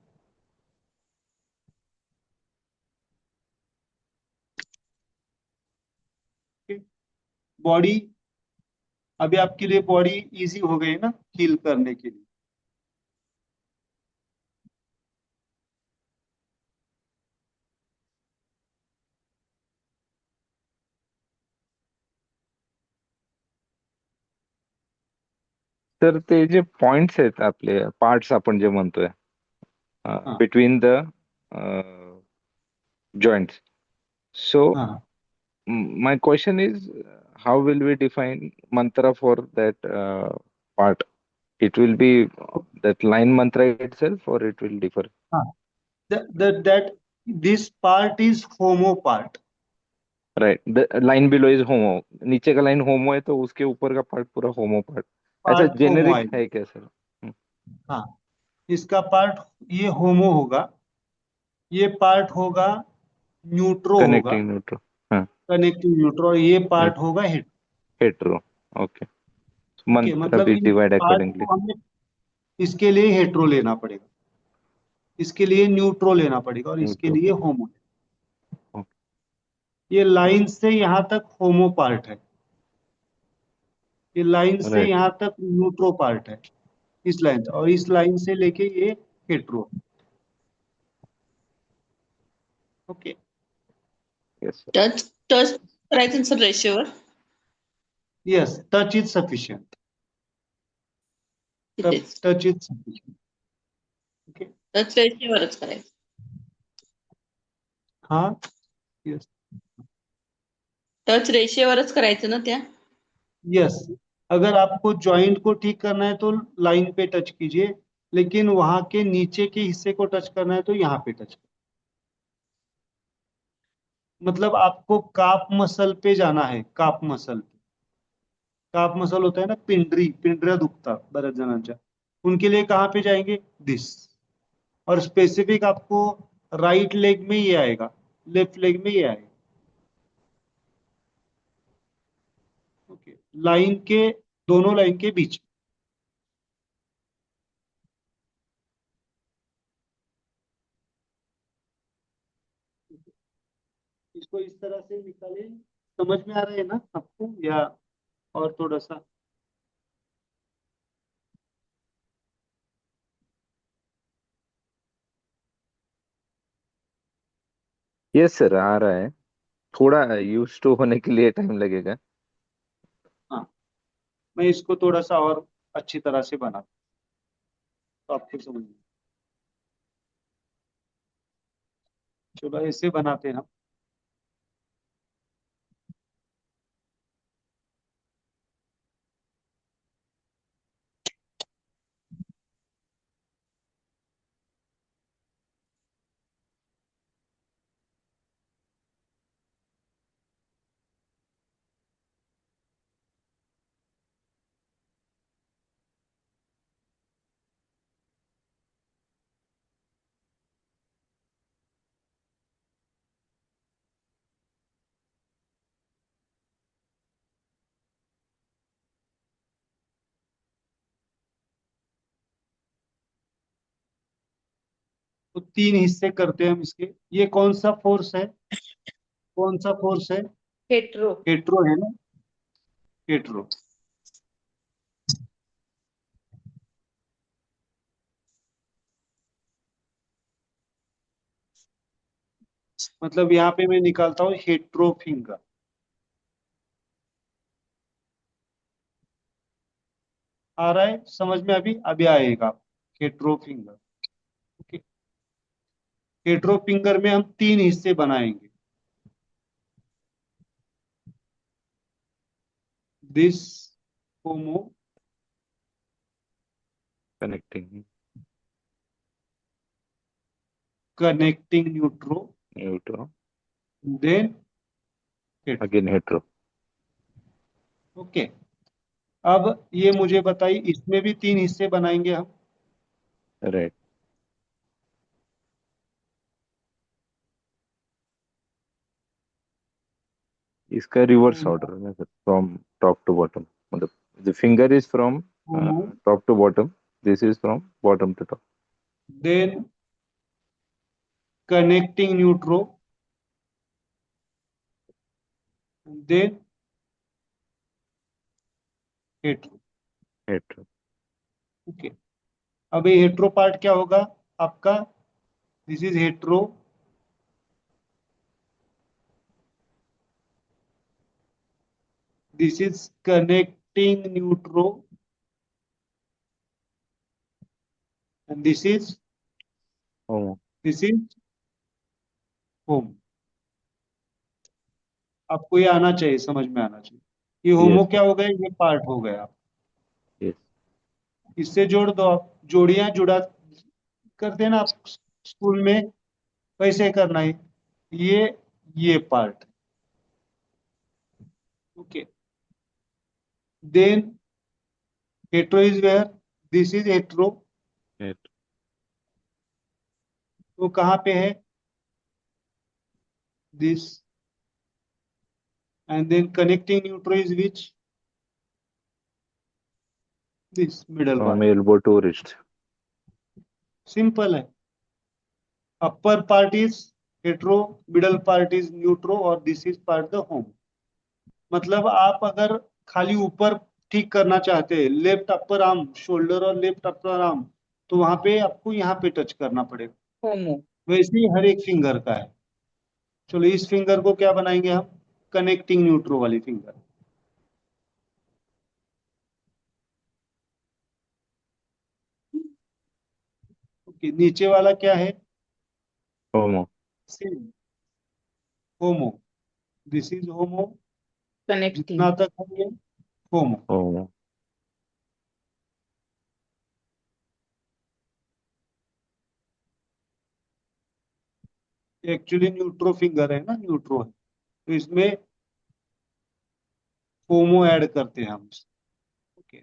बॉडी, अभी आपके लिए बॉडी इजी हो गई ना हील करने के लिए. तर ते जे पॉइंट्स आहेत आपले पार्ट्स आपण जे म्हणतोय हाँ. Between the joints. सो हाँ. my question is, how will we define mantra for that part? It will be that line mantra itself, or it will differ? हाँ. that this part is homo part. Right. The line below is homo. नीचे का line होमो है तो उसके ऊपर का part पूरा होमो part. ऐसा पार्ट होमो जेनेरिक आएगा. है क्या सर? हाँ, इसका पार्ट ये होमो होगा, ये पार्ट होगा न्यूट्रो होगा, कनेक्टिंग न्यूट्रो. हाँ. कनेक्टिव न्यूट्रो, और ये पार्ट होगा हेड. हेट्रो. ओके. ओके, मंत्र मतलब भी इन डिवाइड पार्ट अकॉर्डिंगली. को हमें इसके लिए हेट्रो लेना पड़ेगा, इसके लिए न्यूट्रो लेना पड़ेगा, और इसके न्यूट्रो. लिए होमो. ओके. ये लाइन से यहाँ तक होमो पार्ट है, ये लाइन से राइट. यहाँ तक न्यूट्रो पार्ट है, इस लाइन से, और इस लाइन से लेके ये hetero. Okay. Yes. Touch touch करायचं ना सर रेषेवर. Yes, touch is sufficient. तिथेच touch is sufficient. Okay. Touch रेषेवरच करायचं. हाँ. यस. टच रेषेवरच करायचं ना त्या. यस, अगर आपको जॉइंट को ठीक करना है तो लाइन पे टच कीजिए, लेकिन वहां के नीचे के हिस्से को टच करना है तो यहाँ पे टच. मतलब आपको काप मसल पे जाना है, काप मसल पे. काप मसल होता है ना, पिंढऱ्या दुखतात बऱ्याच जणांच्या, उनके लिए कहाँ पे जाएंगे? दिस. और स्पेसिफिक आपको राइट लेग में ये आएगा, लेफ्ट लेग में ये आएगा. ओके. लाइन के, दोनों लाइन के बीच. इसको इस तरह से निकालें. समझ में आ रहा है ना आपको, या और थोड़ा सा? यस सर, आ रहा है। थोड़ा यूज टू होने के लिए टाइम लगेगा। हाँ, मैं इसको थोड़ा सा और अच्छी तरह से बना तो आपको समझ में। चलो ऐसे बनाते हैं हम। तो तीन हिस्से करते हैं हम इसके। ये कौन सा फोर्स है? कौन सा फोर्स है? हेट्रो। हेट्रो है ना? हेट्रो। मतलब यहाँ पे मैं निकालता हूँ हेट्रो फिंगर। आ रहा है समझ में? अभी अभी आएगा hetero finger. Okay. Hetero finger में हम तीन हिस्से बनाएंगे। This homo connecting connecting neutro neutro, then hetero. Again hetero. Okay. अब ये मुझे बताइए, इसमें भी तीन हिस्से बनाएंगे हम। राइट। इसका रिवर्स होमो ऑर्डर है sir, from top to bottom. मतलब the finger is from homo top to bottom, this is from bottom to top. Then connecting neutro then hetero. Hetero. Okay. अब ये हेट्रो पार्ट क्या होगा आपका? This is hetero, this is connecting neutro and homo. This is home. आपको ये आना चाहिए, समझ में आना चाहिए। ये होमो यस क्या सर। हो गया? ये पार्ट हो गया। यस। इससे जोड़ दो आप। जोड़ियां जुड़ा करते हैं ना आप स्कूल में, वैसे करना है। ये ये part. Okay. Then hetero is where? This is hetero. हेट वो कहाँ पे है? This. And then connecting neutro is which? This middle from one. Elbow to wrist. Simple है। Upper part is hetero, middle part is neutro और this is part the home. मतलब आप अगर खाली ऊपर ठीक करना चाहते हैं, लेफ्ट अपर आर्म शोल्डर और लेफ्ट अपर आर्म, तो वहां पे आपको यहाँ पे टच करना पड़ेगा। होमो। वैसे ही हर एक फिंगर का है। चलो इस फिंगर को क्या बनाएंगे हम? कनेक्टिंग न्यूट्रो वाली फिंगर। ओके। नीचे वाला क्या है? Homo. Same. Homo. This is homo. Connecting. जितना तक है ये होमो। होमो। एक्चुअली न्यूट्रो फिंगर है ना, न्यूट्रो है, तो इसमें होमो ऐड करते हैं हम। ओके।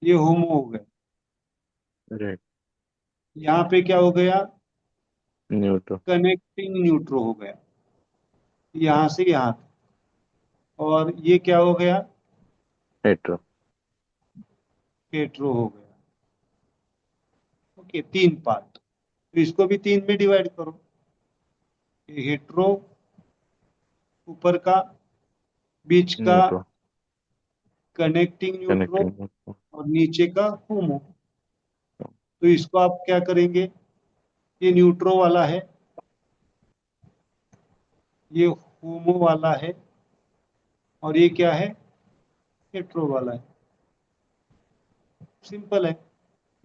ये होमो हो गया। राइट। यहाँ पे क्या हो गया? न्यूट्रो। कनेक्टिंग न्यूट्रो हो गया, यहाँ से यहाँ तक। और ये क्या हो गया? हेट्रो। हेट्रो हो गया। ओके। तीन पार्ट, तो इसको भी तीन में डिवाइड करो। ये हेट्रो ऊपर का, बीच का न्यूट्रो। Connecting न्यूट्रो connecting न्यूट्रो। और नीचे का होमो। तो इसको आप क्या करेंगे? ये न्यूट्रो वाला है, ये होमो वाला है और ये क्या है, हेट्रो वाला है। सिंपल है,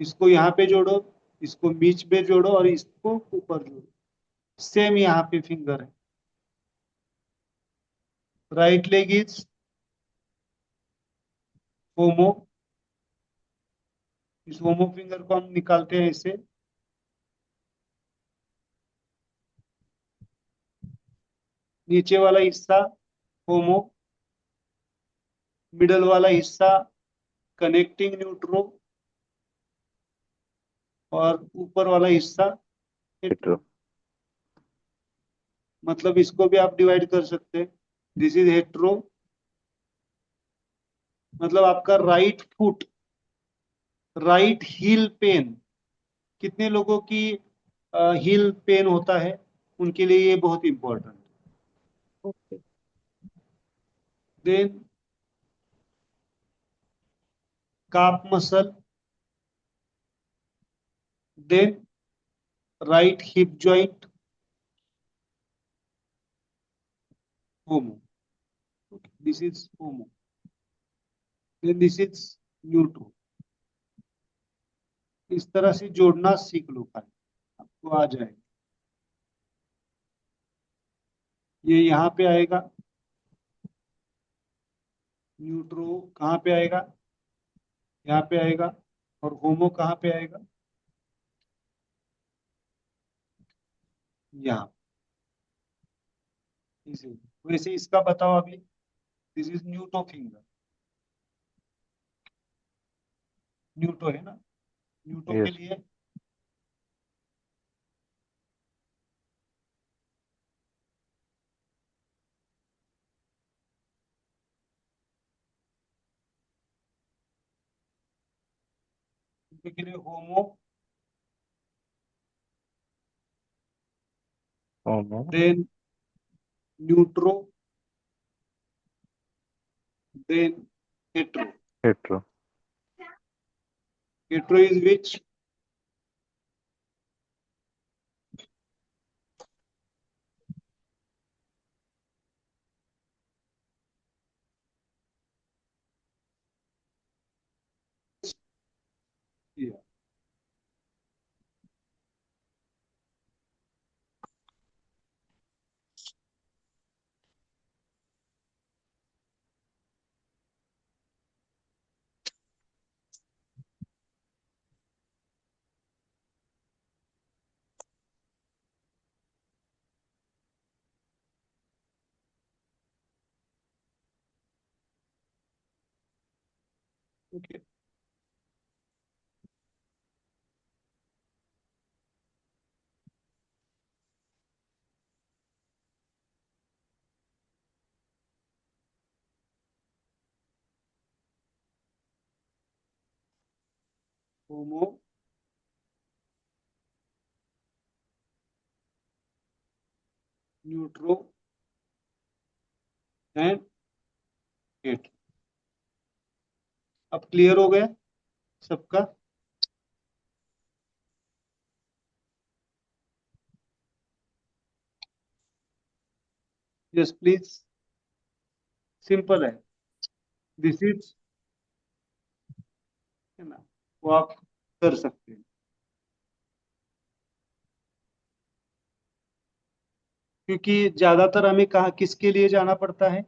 इसको यहाँ पे जोड़ो, इसको बीच में जोड़ो और इसको ऊपर जोड़ो। सेम यहाँ पे फिंगर है, राइट लेग इज होमो। इस होमो फिंगर को हम निकालते हैं ऐसे, नीचे वाला हिस्सा होमो, मिडल वाला हिस्सा कनेक्टिंग न्यूट्रो और ऊपर वाला हिस्सा हेट्रो। मतलब इसको भी आप डिवाइड कर सकते हैं, दिस इज हेट्रो। मतलब आपका right foot, right heal pen, कितने लोगों की हील पेन होता है, उनके लिए ये बहुत important. Okay. Then calf muscle, then right hip joint, homo. Okay, this is homo. Then this is neutro. इस तरह से जोड़ना सीख लो, खाली आपको आ जाए। ये यहाँ पे आएगा, न्यूट्रो कहाँ पे आएगा, यहाँ पे आएगा, और होमो कहाँ पे आएगा, यहाँ। इसे वैसे इसका बताओ अभी, this is neutro finger, neutro है ना, न्यूटो के Yes. लिए homo, Homo. Then neutro, then hetero. Hetero. Hetero is which, okay. Homo, neutro and हेट। अब क्लियर हो गया सबका? यस प्लीज, सिंपल है, दिस इज, है ना, वो आप कर सकते हैं। क्योंकि ज्यादातर हमें कहा किसके लिए जाना पड़ता है,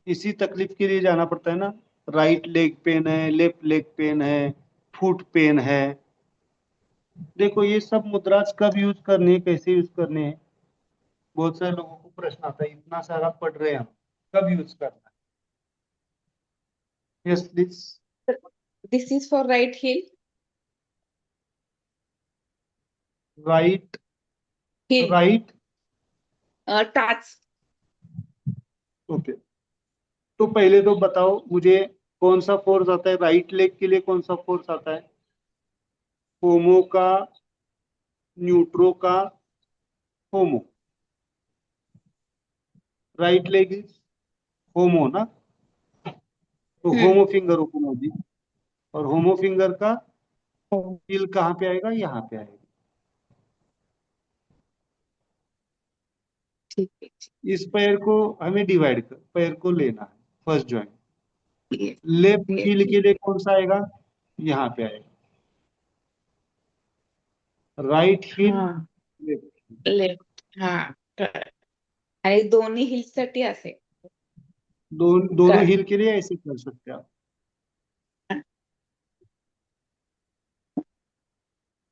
इसी तकलीफ के लिए जाना पड़ता है ना। राइट लेग पेन है, लेफ्ट लेग पेन है, फुट पेन है। देखो ये सब मुद्राज कब यूज करने हैं, कैसे यूज करने हैं, बहुत सारे लोगों को प्रश्न आता है, इतना सारा पढ़ रहे हैं हम, कब यूज करना है। Yes please. This is for right hill, right, hill, right, टाच। ओके। तो पहले तो बताओ मुझे, कौन सा फोर्स आता है राइट लेग के लिए, कौन सा फोर्स आता है, होमो का, न्यूट्रो का, होमो। राइट लेग इज होमो ना, तो होमो फिंगर ओपन होगी, और होमो फिंगर का हील कहाँ पे आएगा, यहाँ पे आएगा। ठीक है इस पैर को हमें डिवाइड कर, पैर को लेना है फर्स्ट जॉइंट। ठीक है लेफ्ट ठीक हील के लिए कौन सा आएगा? यहाँ पे आएगा। राइट है। हील, हाँ लेफ्ट। लेफ्ट, हाँ correct. आणि दोन्ही हिल्स साठी असे दोनों का- हील के लिए ऐसे कर सकते हैं आप।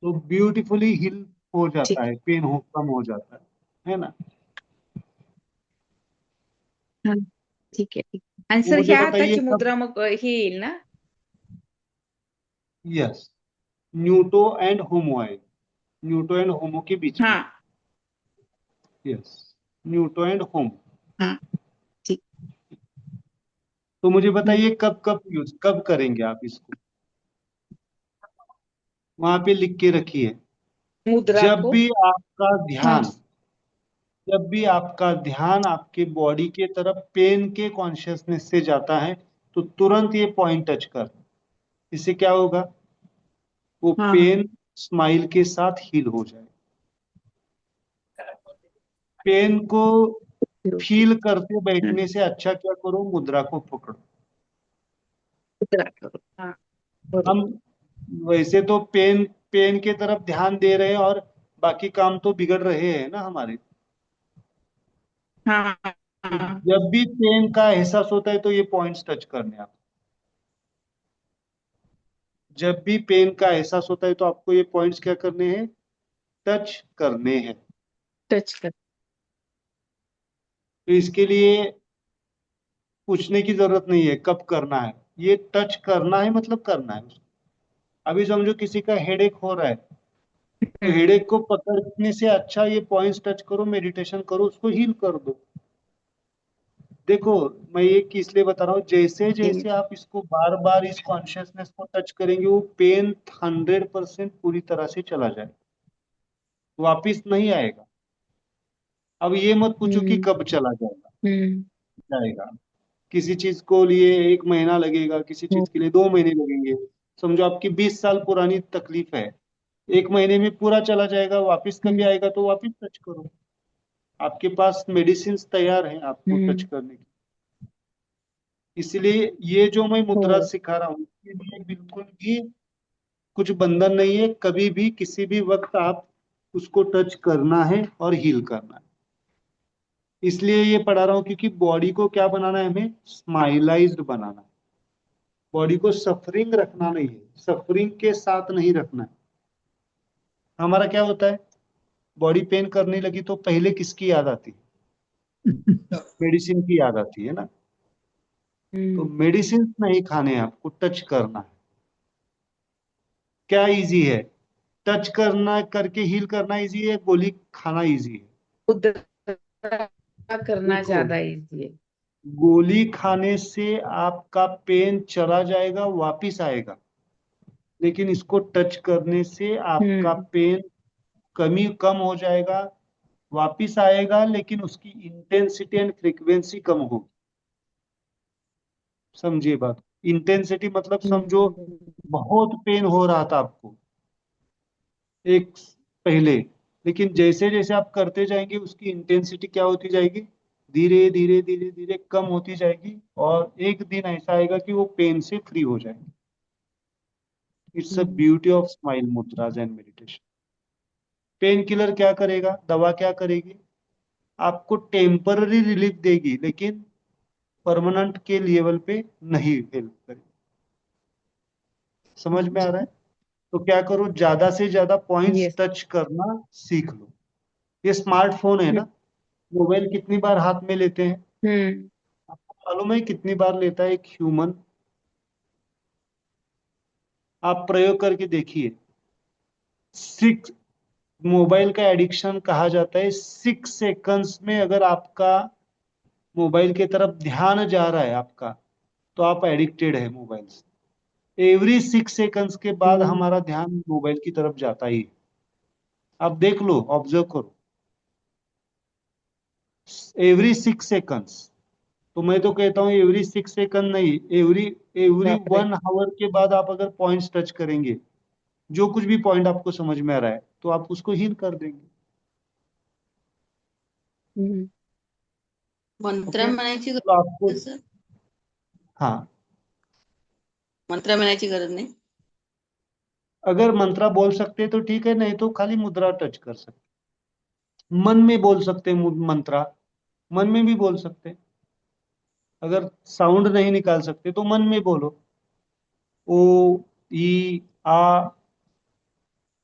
तो ब्यूटीफुली हील हो ठीक जाता है, पेन हो कम हो जाता है ना? हाँ, ठीक आहे ठीक आहे. आणि तो सर मुझे ह्या बताइए हाताची कब? मुद्रा मग ही येईल ना? यस, न्यूटो एंड होमो आएगा, न्यूटो एंड होमो के बीच में। हाँ यस, न्यूटो एंड होमो। हाँ ठीक. तो मुझे बताइए कब कब यूज कब करेंगे आप इसको? वहां पे लिख के रखिए। मुद्रा जब को भी आपका हाँ ध्यान जब भी आपका ध्यान आपके बॉडी के तरफ पेन के कॉन्शियसनेस से जाता है, तो तुरंत ये पॉइंट टच कर। इससे क्या होगा? वो हाँ पेन स्माइल के साथ हील हो जाए। पेन को ओके. फील करते बैठने से अच्छा क्या करो, मुद्रा को पकड़ो। मुद्रा करो हाँ हम बरोबर. वैसे तो पेन पेन के तरफ ध्यान दे रहे हैं और बाकी काम तो बिगड़ रहे हैं ना हमारे। हाँ तो हाँ जब भी पेन का एहसास होता है तो ये पॉइंट्स टच करने आप। जब भी पेन का एहसास होता है तो आपको ये पॉइंट्स क्या करने हैं? टच करने हैं। टच कर. तो इसके लिए पूछने की जरूरत नहीं है कब करना है, ये टच करना है मतलब करना है। अभी समझो किसी का हेडेक हो रहा है, तो हेडेक को पकड़ने से अच्छा ये पॉइंट्स टच करो, मेडिटेशन करो, उसको हील कर दो। देखो, मैं ये किस लिए बता रहा हूँ, जैसे जैसे आप इसको बार बार इस कॉन्शियसनेस को टच करेंगे, वो पेन 100% पूरी तरह से चला जाए, वापिस नहीं आएगा। अब ये मत पूछो कि हम्म कब चला जाएगा। हम्म जाएगा। किसी चीज को लिए 1 महीना लगेगा, किसी हो चीज के लिए 2 महीने लगेंगे। समझो आपकी 20 साल पुरानी तकलीफ है, 1 महीने में पूरा चला जाएगा, वापिस कभी हम्म आएगा तो वापिस टच करो। आपके पास मेडिसिन तैयार है आपको टच हम्म करने की। इसलिए ये जो मैं हो मुद्रा सिखा रहा हूँ, इसके लिए बिल्कुल भी कुछ बंधन नहीं है, कभी भी किसी भी वक्त आप उसको टच करना है और हील करना है। इसलिए ये पढ़ा रहा हूँ क्योंकि बॉडी को क्या बनाना है, हमें स्माइलाइज्ड बनाना है। बॉडी को सफरिंग रखना नहीं है, सफरिंग के साथ नहीं रखना है। हमारा क्या होता है, बॉडी पेन करने लगी तो पहले किसकी याद आती है? मेडिसिन की याद आती है ना। तो हम्म मेडिसिन नहीं खाने हैं, आपको टच करना है। क्या इजी है, टच करना करके हील करना इजी है, गोली खाना इजी है? मुद्रा करना देखो, ज्यादा इजी है. गोली खाने से आपका पेन चला जाएगा, वापिस आएगा। लेकिन इसको टच करने से आपका हम्म पेन कम हो जाएगा, वापिस आएगा, लेकिन उसकी इंटेंसिटी एंड फ्रीक्वेंसी कम होगी। समझिए बात। इंटेंसिटी मतलब समझो हम्म बहुत पेन हो रहा था आपको एक पहले, लेकिन जैसे जैसे आप करते जाएंगे उसकी इंटेंसिटी क्या होती जाएगी, धीरे धीरे धीरे धीरे कम होती जाएगी, और एक दिन ऐसा आएगा कि वो पेन से फ्री हो जाएंगे। It's a hmm beauty of smile मुद्राज and meditation. Pain killer क्या करेगा, दवा क्या करेगी? आपको टेम्पररी रिलीफ देगी, लेकिन परमानेंट के लेवल पे नहीं हेल्प करेगी। समझ में आ रहा है? तो क्या करो, ज्यादा से ज्यादा पॉइंट्स यस. टच करना सीख लो। ये स्मार्टफोन है ना, मोबाइल कितनी बार हाथ में लेते हैं? हम्म आपको मालूम है कितनी बार लेता है एक ह्यूमन? आप प्रयोग करके देखिए। 6 मोबाइल का एडिक्शन कहा जाता है, 6 सेकंड्स में अगर आपका मोबाइल की तरफ ध्यान जा रहा है आपका, तो आप एडिक्टेड है मोबाइल से। एवरी 6 सेकंड्स के बाद हम्म हमारा ध्यान मोबाइल की तरफ जाता ही है। आप देख लो, ऑब्जर्व करो, एवरी 6 सेकंड्स। तो मैं तो कहता हूँ एवरी 6 सेकंड नहीं, एवरी एवरी बापरे. 1 आवर के बाद आप अगर पॉइंट्स टच करेंगे, जो कुछ भी पॉइंट आपको समझ में आ रहा है, तो आप उसको हील कर देंगे। हम्म. मंत्र ओके, म्हणायची तो गरज आपको नाही सर. हाँ, मंत्र म्हणायची गरज नाही. अगर मंत्रा बोल सकते तो ठीक है, नहीं तो खाली मुद्रा टच कर सकते, मन में बोल सकते मंत्रा, मन में भी बोल सकते। अगर साउंड नहीं निकाल सकते तो मन में बोलो, ओ ई आ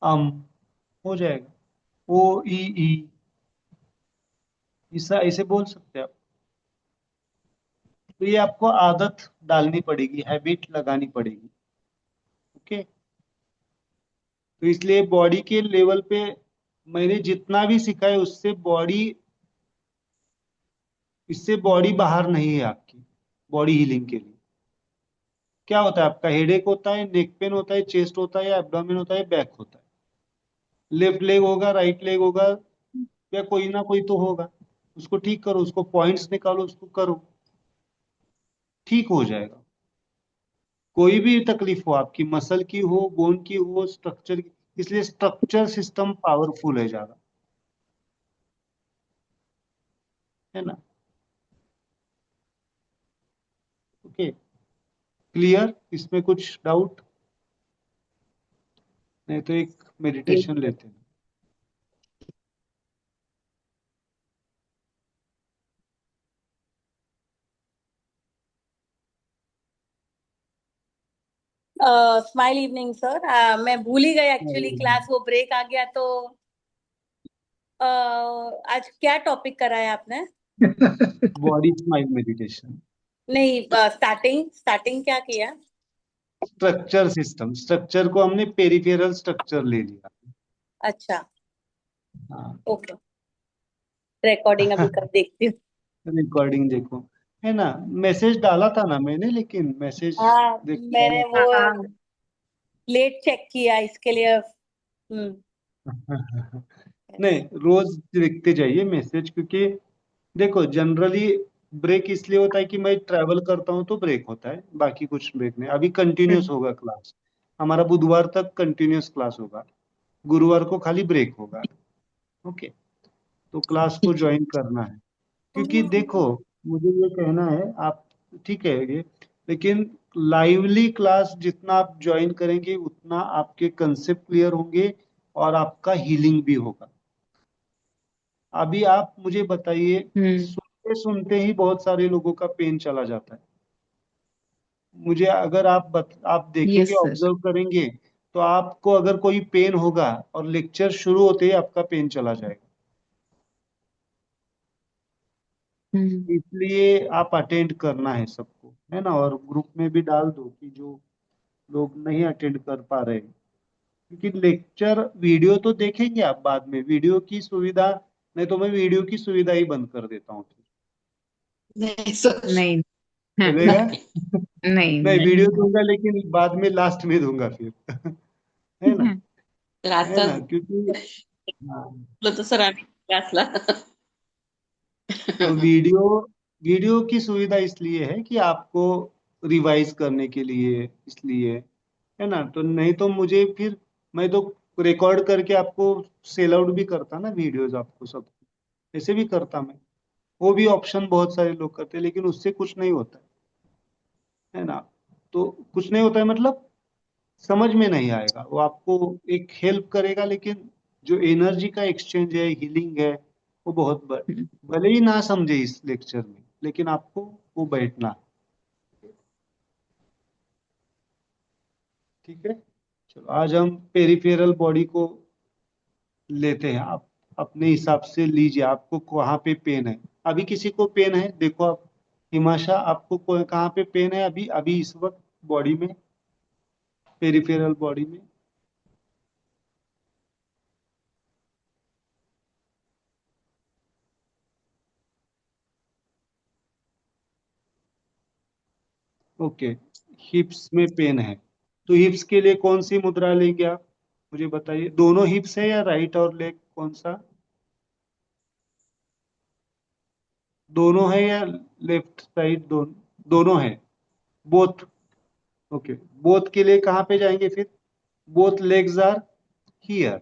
अम, हो जाएगा। ओ ई ऐसा ऐसे बोल सकते हैं आप। तो ये आपको आदत डालनी पड़ेगी, हैबिट लगानी पड़ेगी। ओके, तो इसलिए बॉडी के लेवल पे मैंने जितना भी सीखा है उससे बॉडी, इससे बॉडी बाहर नहीं है आपकी, बॉडी हीलिंग के लिए। क्या होता है, आपका हेडेक होता है, नेक पेन होता है, चेस्ट होता है, या एब्डोमेन होता है, बैक होता है, लेफ्ट लेग होगा, राइट लेग होगा, या कोई ना कोई तो होगा। उसको ठीक करो, उसको पॉइंट्स निकालो, उसको करो, ठीक हो जाएगा। कोई भी तकलीफ हो आपकी, मसल की हो, बोन की हो, स्ट्रक्चर की, इसलिए स्ट्रक्चर सिस्टम पावरफुल है ज्यादा, है ना। ओके, क्लियर, इसमें कुछ डाउट नहीं तो एक Yes, मेडिटेशन sir. लेते हैं। Smile evening sir. मैं भूल ही गई एक्चुअली, क्लास वो ब्रेक आ गया तो. आज क्या टॉपिक कराया आपने? बॉडी स्माइल मेडिटेशन, नहीं, स्टार्टिंग स्टार्टिंग क्या किया? स्ट्रक्चर सिस्टम, स्ट्रक्चर को हमने पेरिफेरल स्ट्रक्चर ले लिया। अच्छा. हाँ, ओके. रिकॉर्डिंग अभी कर देखती हूँ. रिकॉर्डिंग देखो, है ना। मैसेज डाला था ना मैंने, लेकिन मैसेज हाँ, देख मैंने वो हाँ. लेट चेक किया इसके लिए. नहीं, रोज देखते जाइए मैसेज, क्योंकि देखो जनरली ब्रेक इसलिए होता है कि मैं ट्रैवल करता हूँ तो ब्रेक होता है, बाकी कुछ ब्रेक नहीं। अभी कंटिन्यूस हम्म. होगा क्लास, हमारा बुधवार तक कंटिन्यूस क्लास होगा, गुरुवार को खाली ब्रेक होगा। ओके, तो क्लास को ज्वाइन करना है, क्योंकि देखो मुझे ये कहना है, आप ठीक है ये, लेकिन लाइवली क्लास जितना आप ज्वाइन करेंगे उतना आपके कंसेप्ट क्लियर होंगे और आपका हीलिंग भी होगा। अभी आप मुझे बताइए, हम्म. सुनते सुनते ही बहुत सारे लोगों का पेन चला जाता है। मुझे अगर आप देखेंगे, Yes, sir. ऑब्जर्व करेंगे, तो आपको अगर कोई पेन होगा और लेक्चर शुरू होते ही आपका पेन चला जाएगा। हम्म. इसलिए आप अटेंड करना है सबको, है ना, और ग्रुप में भी डाल दो कि जो लोग नहीं अटेंड कर पा रहे, क्योंकि लेक्चर वीडियो तो देखेंगे आप बाद में, वीडियो की सुविधा, नहीं तो मैं वीडियो की सुविधा ही बंद कर देता हूँ, नाही सर. नहीं. चलेगा। नहीं. नहीं, नहीं. वीडियो दूंगा लेकिन बाद में लास्ट में दूंगा फिर। है ना, तर है आता ना, क्योंकि हाँ, तर सर आम्ही क्लासला. तो वीडियो वीडियो की सुविधा इसलिए है कि आपको रिवाइज करने के लिए, इसलिए, है ना। तो नहीं तो मुझे फिर, मैं तो रिकॉर्ड करके आपको सेल आउट भी करता ना वीडियोज, आपको सब ऐसे भी करता मैं। वो भी ऑप्शन बहुत सारे लोग करते हैं, लेकिन उससे कुछ नहीं होता है ना। तो कुछ नहीं होता है मतलब समझ में नहीं आएगा, वो आपको एक हेल्प करेगा, लेकिन जो एनर्जी का एक्सचेंज है, हीलिंग है, वो बहुत भले ही ना समझे इस लेक्चर में, लेकिन आपको वो बैठना है। ठीक है, चलो आज हम पेरिफेरल बॉडी को लेते हैं। आप अपने हिसाब से लीजिए, आपको कहाँ पे पेन है। अभी किसी को पेन है, देखो आप, हिमाशा आपको कहाँ पे पेन है अभी अभी इस वक्त बॉडी में, पेरिफेरल बॉडी में? ओके, हिप्स में पेन है, तो हिप्स के लिए कौन सी मुद्रा लेंगे आप, मुझे बताइए। दोनों हिप्स है या राइट और लेग, कौन सा? दोनों है या लेफ्ट साइड, दोनों है, बोथ। ओके, बोथ के लिए कहाँ पे जाएंगे फिर? बोथ लेग्स आर हियर,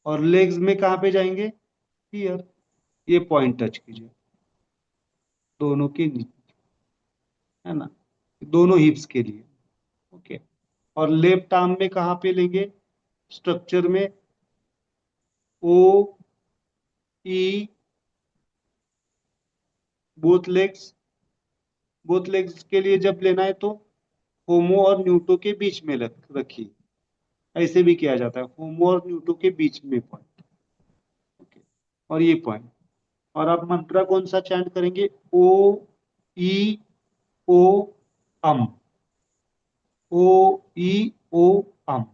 और लेग्स में कहाँ पे जाएंगे? हियर। ये पॉइंट टच कीजिए दोनों के नीचे, है ना, दोनों हिप्स के लिए। ओके, और लेफ्ट आर्म में कहाँ पे लेंगे स्ट्रक्चर में? ओ ई, बोथ लेग्स के लिए जब लेना है तो होमो और न्यूटो के बीच में रखिए। ऐसे भी किया जाता है, होमो और न्यूटो के बीच में पॉइंट। ओके, और ये पॉइंट। और आप मंत्रा कौन सा चैंट करेंगे? ओ ई ओ अम, ओ ई ओ अम।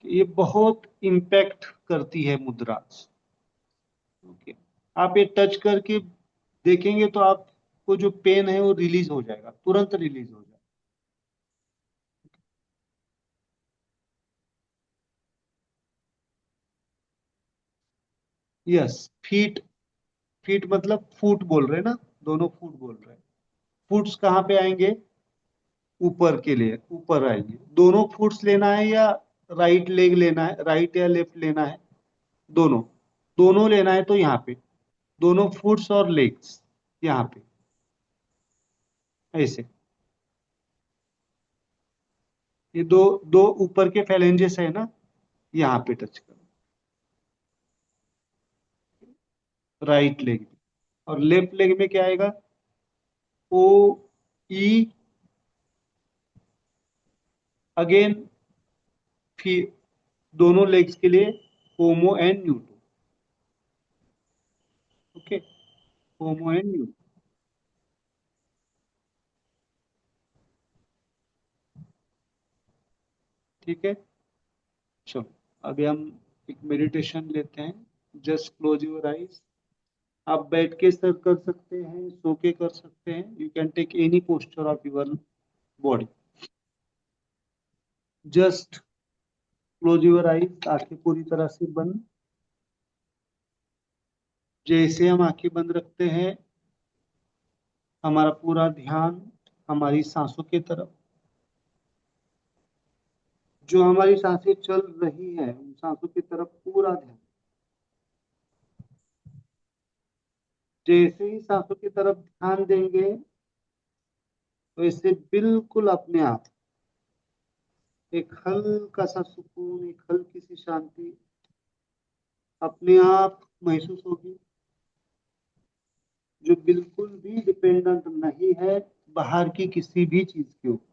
ये बहुत इम्पैक्ट करती है मुद्रा। ओके, आप ये टच करके देखेंगे तो आपको जो पेन है वो रिलीज हो जाएगा, तुरंत रिलीज हो जाएगा। यस, फीट, फीट मतलब फुट बोल रहे हैं ना, दोनों फुट बोल रहे हैं। फुट्स कहाँ पे आएंगे? ऊपर के लिए ऊपर आएंगे। दोनों फुट्स लेना है या राइट लेग लेना है, राइट या लेफ्ट लेना है? दोनों, दोनों लेना है तो यहाँ पे दोनों फुट्स और लेग्स यहाँ पे ऐसे। ये दो दो ऊपर के फैलेंजेस है ना, यहाँ पे टच करो राइट लेग। और लेफ्ट लेग में क्या आएगा? ओ ई, अगेन फिर दोनों लेग्स के लिए homo and neutro. Okay, homo and neutro. ठीक है, चलो अभी हम एक मेडिटेशन लेते हैं। Just close your eyes. आप बैठ के सर कर सकते हैं, सो के कर सकते हैं, you can take any posture of your body. Just close your eyes, आंखें पूरी तरह से बंद। जैसे हम आंखें बंद रखते हैं, हमारा पूरा ध्यान हमारी सांसों की तरफ, जो हमारी सांसें चल रही है उन सांसों की तरफ पूरा ध्यान। जैसे ही सांसों की तरफ ध्यान देंगे तो इससे बिल्कुल अपने आप एक हल्का सा सुकून, एक हल्की सी शांति अपने आप महसूस होगी, जो बिल्कुल भी डिपेंडेंट नहीं है बाहर की किसी भी चीज के ऊपर।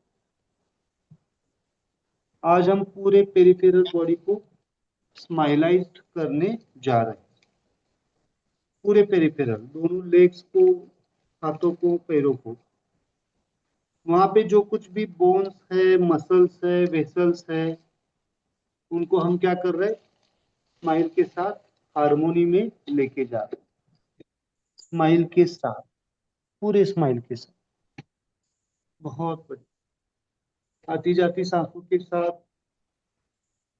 आज हम पूरे पेरिफेरल बॉडी को स्माइलाइज्ड करने जा रहे हैं। पूरे पेरिफेरल, दोनों लेग्स को, हाथों को, पैरों को, वहां पे जो कुछ भी बोन्स है, मसल्स है, वेसल्स है, उनको हम क्या कर रहे हैं? स्माइल के साथ हार्मोनी में लेके जा रहे हैं। स्माइल के साथ, पूरे स्माइल के साथ। बहुत बढ़िया। आती जाती सांसों के साथ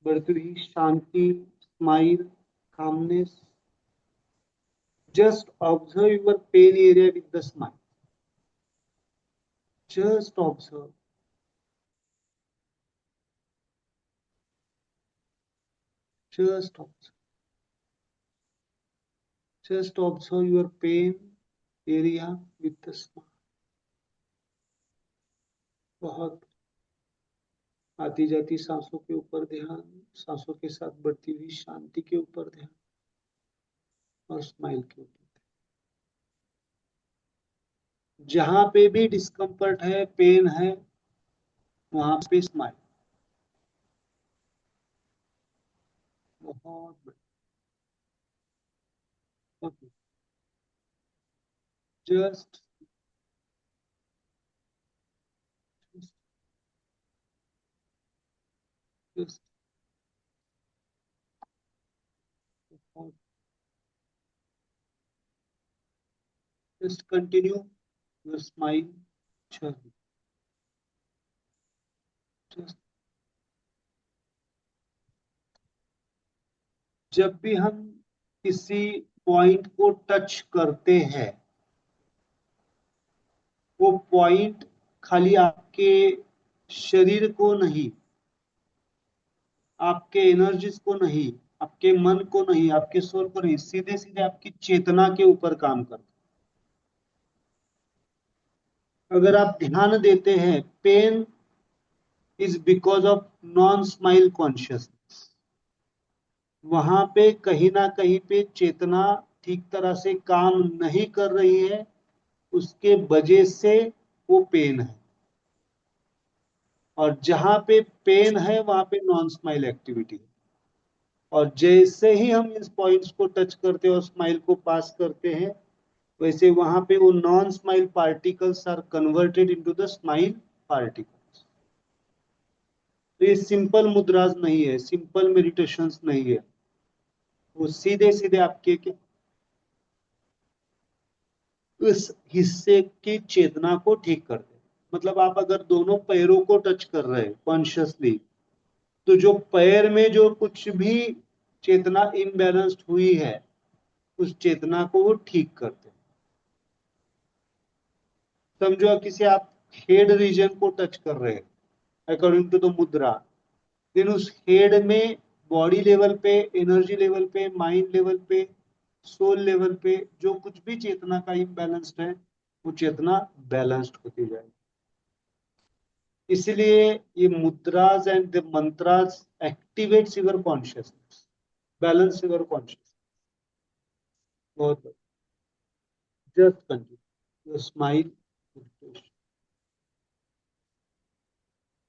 बढ़ती हुई शांति, smile, calmness. Just observe your pain area with the smile. Just observe, just observe, just observe your pain area with the smile. बहुत आती जाती सांसों के ऊपर ध्यान, सांसों के साथ बढ़ती हुई शांति के ऊपर ध्यान और स्माइल के ऊपर। जहां पे भी डिस्कम्फर्ट है, पेन है, वहां पे स्माइल। बहुत बढ़िया। Just just just continue your smile journey. Just, जब भी हम किसी पॉइंट को टच करते हैं, वो पॉइंट खाली आपके शरीर को नहीं, आपके एनर्जीज को नहीं, आपके मन को नहीं, आपके सोल को नहीं, सीधे सीधे आपकी चेतना के ऊपर काम करता है। अगर आप ध्यान देते हैं, pain is because of non smile consciousness. वहां पे कहीं ना कहीं पे चेतना ठीक तरह से काम नहीं कर रही है, उसके वजह से वो पेन है। और जहां पे पेन है वहां पे नॉन स्माइल एक्टिविटी है। और जैसे ही हम इस पॉइंट्स को टच करते हैं और स्माइल को पास करते हैं, वैसे वहां पे वो non smile particles are converted into the smile particles. तो ये सिंपल मुद्राज नहीं है, सिंपल मेडिटेशंस नहीं है, वो सीधे सीधे आपके उस हिस्से की चेतना को ठीक करते हैं। मतलब आप अगर दोनों पैरों को टच कर रहे हैं कॉन्शियसली, तो जो पैर में जो कुछ भी चेतना इम्बैलेंस्ड हुई है, उस चेतना को वो ठीक करते हैं। समझो किसी आप हेड रीजन को टच कर रहे हैं अकॉर्डिंग टू द मुद्रा, देन उस हेड में बॉडी लेवल पे, एनर्जी लेवल पे, माइंड लेवल पे, सोल लेवल पे जो कुछ भी चेतना का इम्बैलेंस्ड है, वो चेतना बैलेंस्ड होती जाएगी। इसलिए ये mudras and the mantras activates your consciousness, balance your consciousness. बहुत जस्ट कंटिन्यू स्माइल।